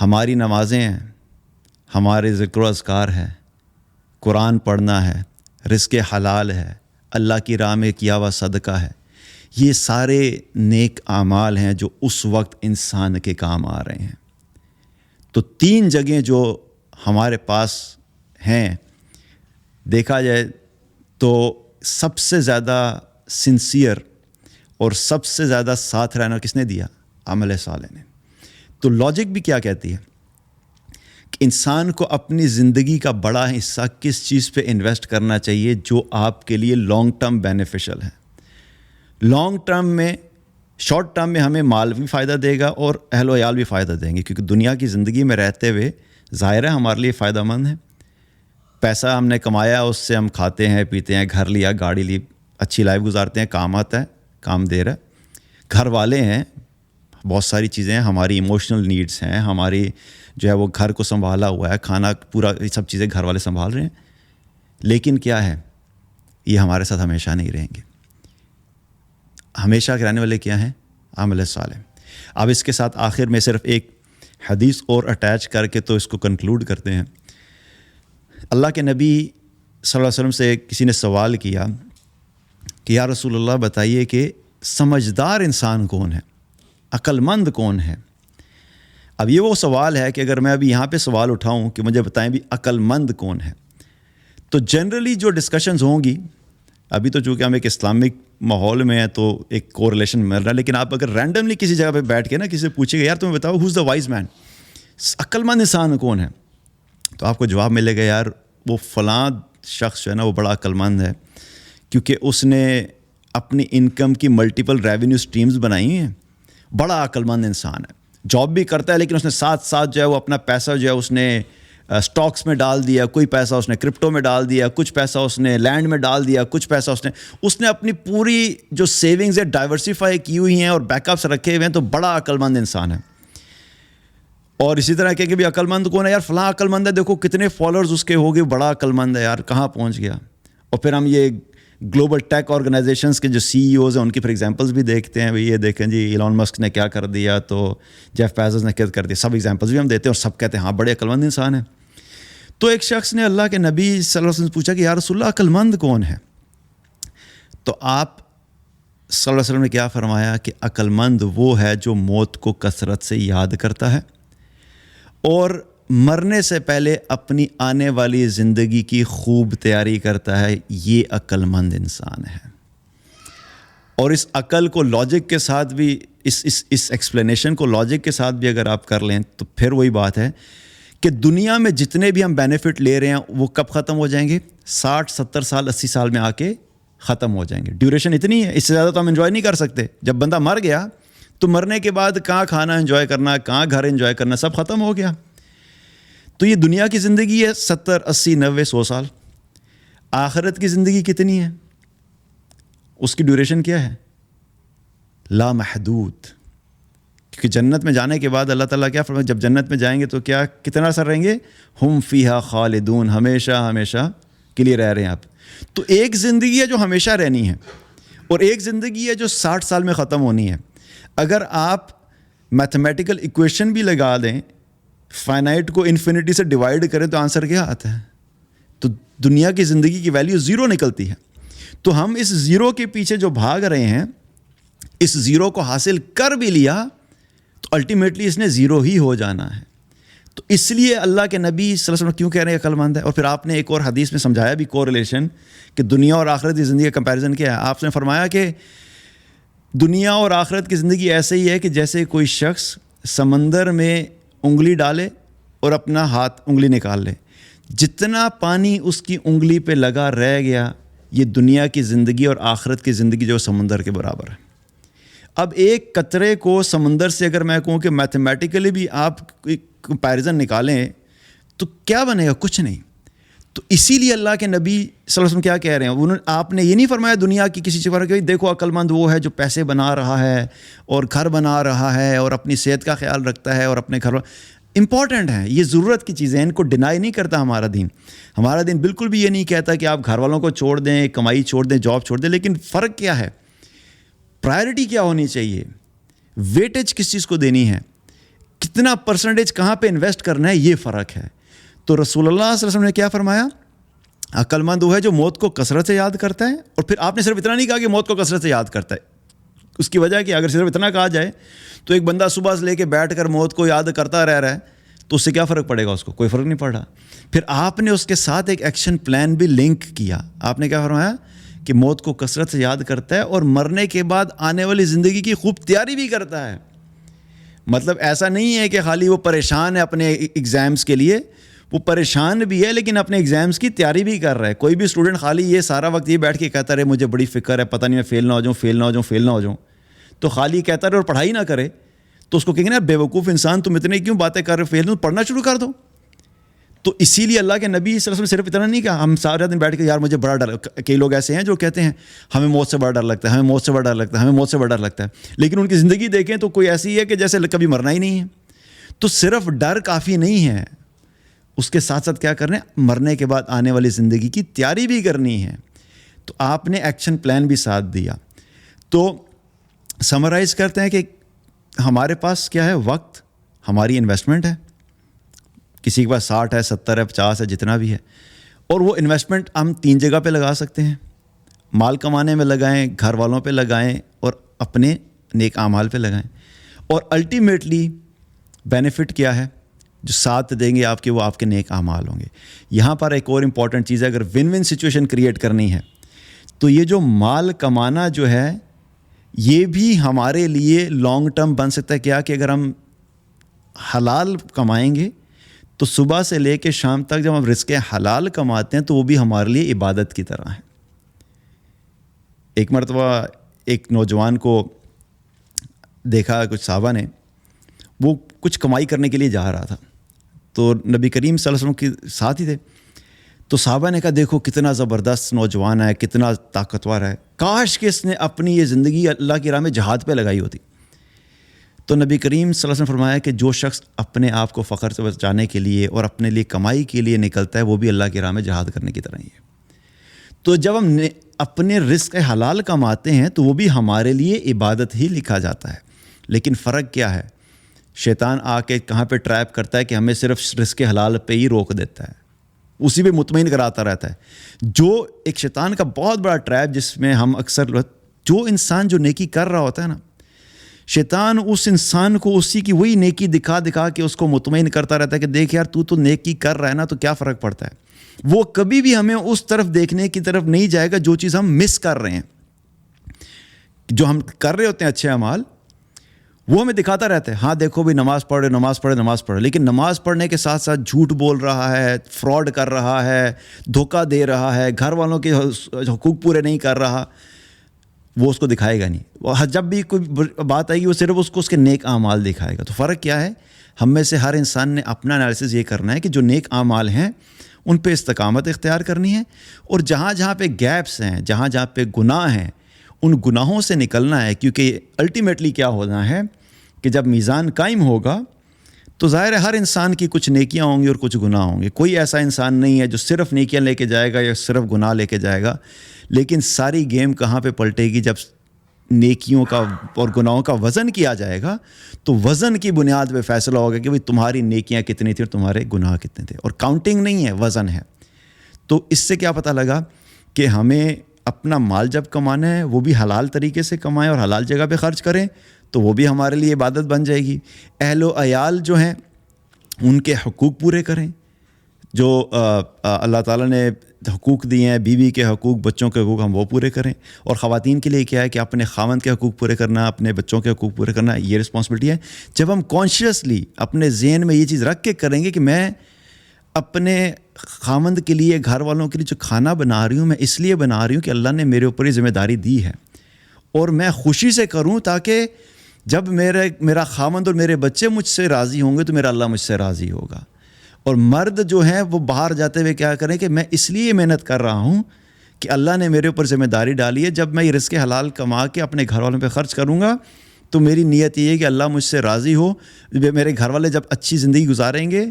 Speaker 1: ہماری نمازیں ہیں، ہمارے ذکر و اذکار ہے، قرآن پڑھنا ہے، رزق حلال ہے، اللہ کی راہ میں کیا ہوا صدقہ ہے. یہ سارے نیک اعمال ہیں جو اس وقت انسان کے کام آ رہے ہیں. تو 3 جگہیں جو ہمارے پاس ہیں، دیکھا جائے تو سب سے زیادہ سنسیئر اور سب سے زیادہ ساتھ رہنا کس نے دیا؟ عمل صالح نے. تو لاجک بھی کیا کہتی ہے کہ انسان کو اپنی زندگی کا بڑا حصہ کس چیز پہ انویسٹ کرنا چاہیے جو آپ کے لیے لانگ ٹرم بینیفیشل ہے. لانگ ٹرم میں، شارٹ ٹرم میں ہمیں مال بھی فائدہ دے گا اور اہل و عیال بھی فائدہ دیں گے، کیونکہ دنیا کی زندگی میں رہتے ہوئے ظاہر ہے ہمارے لیے فائدہ مند ہے. پیسہ ہم نے کمایا، اس سے ہم کھاتے ہیں پیتے ہیں، گھر لیا، گاڑی لی، اچھی لائف گزارتے ہیں، کام آتا ہے، کام دے رہا ہے. گھر والے ہیں، بہت ساری چیزیں ہیں، ہماری ایموشنل نیڈس ہیں، ہماری جو ہے وہ گھر کو سنبھالا ہوا ہے، کھانا پورا، یہ سب چیزیں گھر والے سنبھال رہے ہیں. لیکن کیا ہے، یہ ہمارے ساتھ ہمیشہ نہیں رہیں گے. ہمیشہ کے رہنے والے کیا ہیں؟ عمل صالح. اب اس کے ساتھ آخر میں صرف ایک حدیث اور اٹیچ کر کے تو اس کو کنکلوڈ کرتے ہیں. اللہ کے نبی صلی اللہ علیہ وسلم سے کسی نے سوال کیا کہ یا رسول اللہ بتائیے کہ سمجھدار انسان کون ہے، عقل مند کون ہے. اب یہ وہ سوال ہے کہ اگر میں ابھی یہاں پہ سوال اٹھاؤں کہ مجھے بتائیں بھی عقل مند کون ہے، تو جنرلی جو ڈسکشنز ہوں گی، ابھی تو چونکہ ہم ایک اسلامک ماحول میں ہیں تو ایک کوریلیشن مل رہا ہے، لیکن آپ اگر رینڈملی کسی جگہ پہ بیٹھ کے نا کسی سے پوچھے گا یار تمہیں بتاؤ ہوز دا وائز مین، عقل مند انسان کون ہے، تو آپ کو جواب ملے گا یار وہ فلاں شخص جو ہے نا وہ بڑا عقل مند ہے، کیونکہ اس نے اپنی انکم کی ملٹیپل ریونیو سٹریمز بنائی ہیں، بڑا عقل مند انسان ہے. جاب بھی کرتا ہے لیکن اس نے ساتھ ساتھ جو ہے وہ اپنا پیسہ جو ہے اس نے سٹاکس میں ڈال دیا، کوئی پیسہ اس نے کرپٹو میں ڈال دیا، کچھ پیسہ اس نے لینڈ میں ڈال دیا، کچھ پیسہ اس نے اپنی پوری جو سیونگز ہے ڈائیورسیفائی کی ہوئی ہیں اور بیک اپس رکھے ہوئے ہیں. تو بڑا عقل مند انسان ہے. اور اسی طرح کہ بھی عقل مند کون ہے یار، فلاں عقل مند ہے، دیکھو کتنے فالوورز اس کے ہو گئے، بڑا عقل مند ہے یار، کہاں پہنچ گیا. اور پھر ہم یہ گلوبل ٹیک آرگنائزیشنز کے جو سی ای اوز ہیں ان کی پھر ایگزامپلز بھی دیکھتے ہیں، یہ دیکھیں جی ایلون مسک نے کیا کر دیا، تو جیف بیزوس نے کیا کر دیا، سب ایگزامپلز بھی ہم دیتے ہیں اور سب کہتے ہیں ہاں بڑے عقل مند انسان ہیں. تو ایک شخص نے اللہ کے نبی صلی اللہ علیہ وسلم سے پوچھا کہ یا رسول اللہ عقل مند کون ہے، تو آپ صلی اللہ علیہ وسلم نے کیا فرمایا کہ عقل مند وہ ہے جو موت کو کثرت سے یاد کرتا ہے اور مرنے سے پہلے اپنی آنے والی زندگی کی خوب تیاری کرتا ہے، یہ عقل مند انسان ہے. اور اس عقل کو لاجک کے ساتھ بھی، اس ایکسپلینیشن کو لاجک کے ساتھ بھی اگر آپ کر لیں تو پھر وہی بات ہے کہ دنیا میں جتنے بھی ہم بینیفٹ لے رہے ہیں وہ کب ختم ہو جائیں گے؟ 60 70 سال 80 سال میں آ کے ختم ہو جائیں گے. ڈیوریشن اتنی ہے، اس سے زیادہ تو ہم انجوائے نہیں کر سکتے. جب بندہ مر گیا تو مرنے کے بعد کہاں کھانا انجوائے کرنا، کہاں گھر انجوائے کرنا، سب ختم ہو گیا. تو یہ دنیا کی زندگی ہے 70 80 90 100 سال. آخرت کی زندگی کتنی ہے؟ اس کی ڈیوریشن کیا ہے؟ لا محدود. کیونکہ جنت میں جانے کے بعد اللہ تعالیٰ کیا فرمایا، جب جنت میں جائیں گے تو کیا کتنا عرصہ رہیں گے؟ ہم فیہا خالدون، ہمیشہ ہمیشہ کے لیے رہ رہے ہیں آپ. تو ایک زندگی ہے جو ہمیشہ رہنی ہے اور ایک زندگی ہے جو 60 سال میں ختم ہونی ہے. اگر آپ میتھمیٹیکل ایکویشن بھی لگا دیں، فائنائٹ کو انفینٹی سے ڈیوائڈ کریں تو آنسر کیا آتا ہے؟ تو دنیا کی زندگی کی ویلیو 0 نکلتی ہے. تو ہم اس 0 کے پیچھے جو بھاگ رہے ہیں، اس 0 کو حاصل کر بھی لیا تو الٹیمیٹلی اس نے 0 ہی ہو جانا ہے. تو اس لیے اللہ کے نبی صلی اللہ علیہ وسلم کیوں کہہ رہے ہیں عقل مند ہے. اور پھر آپ نے ایک اور حدیث میں سمجھایا بھی کوریلیشن کہ دنیا اور آخرت کی زندگی کا کمپیریزن کیا ہے. آپ نے فرمایا کہ دنیا اور آخرت کی زندگی ایسے ہی ہے کہ جیسے کوئی شخص سمندر میں انگلی ڈالے اور اپنا ہاتھ انگلی نکال لے، جتنا پانی اس کی انگلی پہ لگا رہ گیا، یہ دنیا کی زندگی اور آخرت کی زندگی جو سمندر کے برابر ہے. اب ایک قطرے کو سمندر سے اگر میں کہوں کہ میتھمیٹیکلی بھی آپ کمپیریزن نکالیں تو کیا بنے گا؟ کچھ نہیں. تو اسی لیے اللہ کے نبی صلی اللہ علیہ وسلم کیا کہہ رہے ہیں، آپ نے یہ نہیں فرمایا دنیا کی کسی چیز پر کہ دیکھو عقل مند وہ ہے جو پیسے بنا رہا ہے اور گھر بنا رہا ہے اور اپنی صحت کا خیال رکھتا ہے اور اپنے گھر. امپورٹنٹ ہیں، یہ ضرورت کی چیزیں ہیں، ان کو ڈینائی نہیں کرتا ہمارا دین. ہمارا دین بالکل بھی یہ نہیں کہتا کہ آپ گھر والوں کو چھوڑ دیں، کمائی چھوڑ دیں، جاب چھوڑ دیں. لیکن فرق کیا ہے؟ پرائرٹی کیا ہونی چاہیے، ویٹیج کس چیز کو دینی ہے، کتنا پرسنٹیج کہاں پہ انویسٹ کرنا ہے، یہ فرق ہے. تو رسول اللہ صلی اللہ علیہ وسلم نے کیا فرمایا؟ عقل مند وہ ہے جو موت کو کثرت سے یاد کرتا ہے. اور پھر آپ نے صرف اتنا نہیں کہا کہ موت کو کثرت سے یاد کرتا ہے. اس کی وجہ کہ اگر صرف اتنا کہا جائے تو ایک بندہ صبح سے لے کے بیٹھ کر موت کو یاد کرتا رہ رہا ہے تو اس سے کیا فرق پڑے گا؟ اس کو کوئی فرق نہیں پڑ رہا. پھر آپ نے اس کے ساتھ ایک ایکشن پلان بھی لنک کیا. آپ نے کیا فرمایا کہ موت کو کثرت سے یاد کرتا ہے اور مرنے کے بعد آنے والی زندگی کی خوب تیاری بھی کرتا ہے. مطلب ایسا نہیں ہے کہ خالی وہ پریشان ہے اپنے ایگزامس کے لیے، وہ پریشان بھی ہے لیکن اپنے ایگزامس کی تیاری بھی کر رہا ہے. کوئی بھی اسٹوڈنٹ خالی یہ سارا وقت یہ بیٹھ کے کہتا رہے مجھے بڑی فکر ہے، پتہ نہیں میں فیل نہ ہو جاؤں، تو خالی کہتا رہے اور پڑھائی نہ کرے تو اس کو کہیں گے نا بے وقوف انسان، تم اتنے کیوں باتیں کر رہے ہو، فیل ہو، پڑھنا شروع کر دو. تو اسی لیے اللہ کے نبی صلی اللہ علیہ وسلم صرف اتنا نہیں کہا. ہم سارا دن بیٹھ کے یار مجھے بڑا ڈر، کئی لوگ ایسے ہیں جو کہتے ہیں ہمیں موت سے بڑا ڈر لگتا ہے، ہمیں موت سے بڑا ڈر لگتا ہے، لیکن ان کی زندگی دیکھیں تو کوئی ایسی ہے کہ جیسے کبھی مرنا ہی نہیں ہے. تو صرف ڈر کافی نہیں ہے، اس کے ساتھ ساتھ کیا کرنا ہے؟ مرنے کے بعد آنے والی زندگی کی تیاری بھی کرنی ہے. تو آپ نے ایکشن پلان بھی ساتھ دیا. تو سمرائز کرتے ہیں کہ ہمارے پاس کیا ہے؟ وقت ہماری انویسٹمنٹ ہے. کسی کے پاس 60 ہے، 70 ہے، 50 ہے، جتنا بھی ہے. اور وہ انویسٹمنٹ ہم 3 جگہ پہ لگا سکتے ہیں. مال کمانے میں لگائیں، گھر والوں پہ لگائیں، اور اپنے نیک اعمال پہ لگائیں. اور الٹیمیٹلی بینیفٹ کیا ہے؟ جو ساتھ دیں گے آپ کے، وہ آپ کے نیک اعمال ہوں گے. یہاں پر ایک اور امپورٹنٹ چیز ہے، اگر ون ون سچویشن کریٹ کرنی ہے تو یہ جو مال کمانا جو ہے یہ بھی ہمارے لیے لانگ ٹرم بن سکتا ہے. کیا کہ اگر ہم حلال کمائیں گے تو صبح سے لے کے شام تک جب ہم رزق حلال کماتے ہیں تو وہ بھی ہمارے لیے عبادت کی طرح ہے. ایک مرتبہ ایک نوجوان کو دیکھا کچھ صحابہ نے، وہ کچھ کمائی کرنے کے لیے جا رہا تھا تو نبی کریم صلی اللہ علیہ وسلم کے ساتھ ہی تھے. تو صحابہ نے کہا دیکھو کتنا زبردست نوجوان ہے، کتنا طاقتور ہے، کاش کہ اس نے اپنی یہ زندگی اللہ کی راہ میں جہاد پہ لگائی ہوتی. تو نبی کریم صلی اللہ علیہ وسلم فرمایا کہ جو شخص اپنے آپ کو فخر سے بچانے کے لیے اور اپنے لیے کمائی کے لیے نکلتا ہے وہ بھی اللہ کی راہ میں جہاد کرنے کی طرح ہی ہے. تو جب ہم اپنے رزق حلال کماتے ہیں تو وہ بھی ہمارے لیے عبادت ہی لکھا جاتا ہے. لیکن فرق کیا ہے؟ شیطان آ کے کہاں پہ ٹریپ کرتا ہے کہ ہمیں صرف رزق حلال پہ ہی روک دیتا ہے، اسی پہ مطمئن کراتا رہتا ہے. جو ایک شیطان کا بہت بڑا ٹریپ جس میں ہم اکثر، جو انسان جو نیکی کر رہا ہوتا ہے نا، شیطان اس انسان کو اسی کی وہی نیکی دکھا دکھا کے اس کو مطمئن کرتا رہتا ہے کہ دیکھ یار تو نیکی کر رہا ہے نا، تو کیا فرق پڑتا ہے. وہ کبھی بھی ہمیں اس طرف دیکھنے کی طرف نہیں جائے گا جو چیز ہم مس کر رہے ہیں. جو ہم کر رہے ہوتے ہیں اچھے اعمال وہ ہمیں دکھاتا رہتا ہے، ہاں دیکھو بھی نماز پڑھ رہے، لیکن نماز پڑھنے کے ساتھ ساتھ جھوٹ بول رہا ہے، فراڈ کر رہا ہے، دھوکہ دے رہا ہے، گھر والوں کے حقوق پورے نہیں کر رہا. وہ اس کو دکھائے گا نہیں. وہ جب بھی کوئی بات آئے گی وہ صرف اس کو اس کے نیک اعمال دکھائے گا. تو فرق کیا ہے؟ ہم میں سے ہر انسان نے اپنا انالیسس یہ کرنا ہے کہ جو نیک اعمال ہیں ان پہ استقامت اختیار کرنی ہے، اور جہاں جہاں پہ گیپس ہیں، جہاں جہاں پہ گناہ ہیں، ان گناہوں سے نکلنا ہے. کیونکہ الٹیمیٹلی کیا ہونا ہے کہ جب میزان قائم ہوگا تو ظاہر ہے ہر انسان کی کچھ نیکیاں ہوں گی اور کچھ گناہ ہوں گے. کوئی ایسا انسان نہیں ہے جو صرف نیکیاں لے کے جائے گا یا صرف گناہ لے کے جائے گا. لیکن ساری گیم کہاں پہ پلٹے گی؟ جب نیکیوں کا اور گناہوں کا وزن کیا جائے گا تو وزن کی بنیاد پہ فیصلہ ہوگا کہ بھئی تمہاری نیکیاں کتنی تھیں اور تمہارے گناہ کتنے تھے. اور کاؤنٹنگ نہیں ہے، وزن ہے. تو اس سے کیا پتہ لگا کہ ہمیں اپنا مال جب کمانا ہے وہ بھی حلال طریقے سے کمائیں اور حلال جگہ پہ خرچ کریں تو وہ بھی ہمارے لیے عبادت بن جائے گی. اہل و عیال جو ہیں ان کے حقوق پورے کریں، جو اللہ تعالیٰ نے حقوق دیے ہیں، بیوی کے حقوق، بچوں کے حقوق، ہم وہ پورے کریں. اور خواتین کے لیے کیا ہے کہ اپنے خاوند کے حقوق پورے کرنا، اپنے بچوں کے حقوق پورے کرنا، یہ رسپانسبلٹی ہے. جب ہم کانشیسلی اپنے ذہن میں یہ چیز رکھ کے کریں گے کہ میں اپنے خاوند کے لیے، گھر والوں کے لیے جو کھانا بنا رہی ہوں میں اس لیے بنا رہی ہوں کہ اللہ نے میرے اوپر یہ ذمہ داری دی ہے اور میں خوشی سے کروں تاکہ جب میرا خاوند اور میرے بچے مجھ سے راضی ہوں گے تو میرا اللہ مجھ سے راضی ہوگا. اور مرد جو ہیں وہ باہر جاتے ہوئے کیا کریں کہ میں اس لیے محنت کر رہا ہوں کہ اللہ نے میرے اوپر ذمہ داری ڈالی ہے، جب میں یہ رزق حلال کما کے اپنے گھر والوں پہ خرچ کروں گا تو میری نیت یہ ہے کہ اللہ مجھ سے راضی ہو. میرے گھر والے جب اچھی زندگی گزاریں گے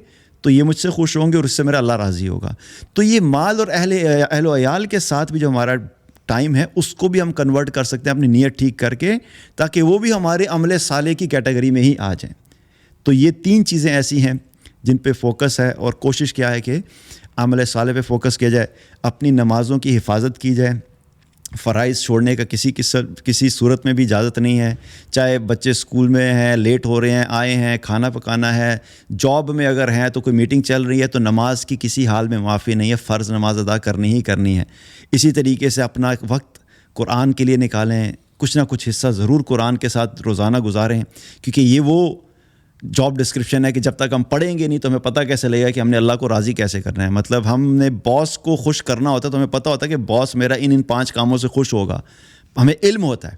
Speaker 1: تو یہ مجھ سے خوش ہوں گے اور اس سے میرا اللہ راضی ہوگا. تو یہ مال اور اہل و عیال کے ساتھ بھی جو ہمارا ٹائم ہے اس کو بھی ہم کنورٹ کر سکتے ہیں اپنی نیت ٹھیک کر کے, تاکہ وہ بھی ہمارے عمل صالح کی کیٹیگری میں ہی آ جائیں. تو یہ 3 چیزیں ایسی ہیں جن پہ فوکس ہے, اور کوشش کیا ہے کہ عمل صالح پہ فوکس کیا جائے, اپنی نمازوں کی حفاظت کی جائے, فرائض چھوڑنے کا کسی صورت میں بھی اجازت نہیں ہے. چاہے بچے اسکول میں ہیں, لیٹ ہو رہے ہیں, آئے ہیں, کھانا پکانا ہے, جاب میں اگر ہیں تو کوئی میٹنگ چل رہی ہے, تو نماز کی کسی حال میں معافی نہیں ہے, فرض نماز ادا کرنی ہی کرنی ہے. اسی طریقے سے اپنا وقت قرآن کے لیے نکالیں, کچھ نہ کچھ حصہ ضرور قرآن کے ساتھ روزانہ گزاریں, کیونکہ یہ وہ جاب ڈسکرپشن ہے کہ جب تک ہم پڑھیں گے نہیں تو ہمیں پتہ کیسے لگے گا کہ ہم نے اللہ کو راضی کیسے کرنا ہے. مطلب ہم نے باس کو خوش کرنا ہوتا ہے تو ہمیں پتہ ہوتا ہے کہ باس میرا ان 5 کاموں سے خوش ہوگا, ہمیں علم ہوتا ہے.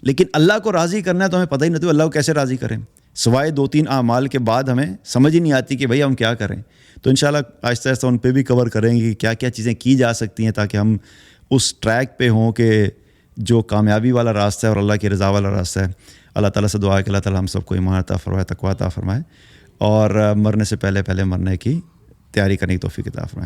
Speaker 1: لیکن اللہ کو راضی کرنا ہے تو ہمیں پتہ ہی نہیں ہوتا اللہ کو کیسے راضی کریں, سوائے 2-3 اعمال کے بعد ہمیں سمجھ ہی نہیں آتی کہ بھئی ہم کیا کریں. تو انشاءاللہ آہستہ آہستہ ان پہ بھی کور کریں گے کہ کیا کیا چیزیں کی جا سکتی ہیں تاکہ ہم اس ٹریک پہ ہوں کہ جو کامیابی والا راستہ ہے اور اللہ کی رضا والا راستہ ہے. اللہ تعالیٰ سے دعا ہے کہ اللہ تعالیٰ ہم سب کو ایمان عطا فرمائے, تقویٰ عطا فرمائے, اور مرنے سے پہلے مرنے کی تیاری کرنے کی توفیق عطا فرمائے.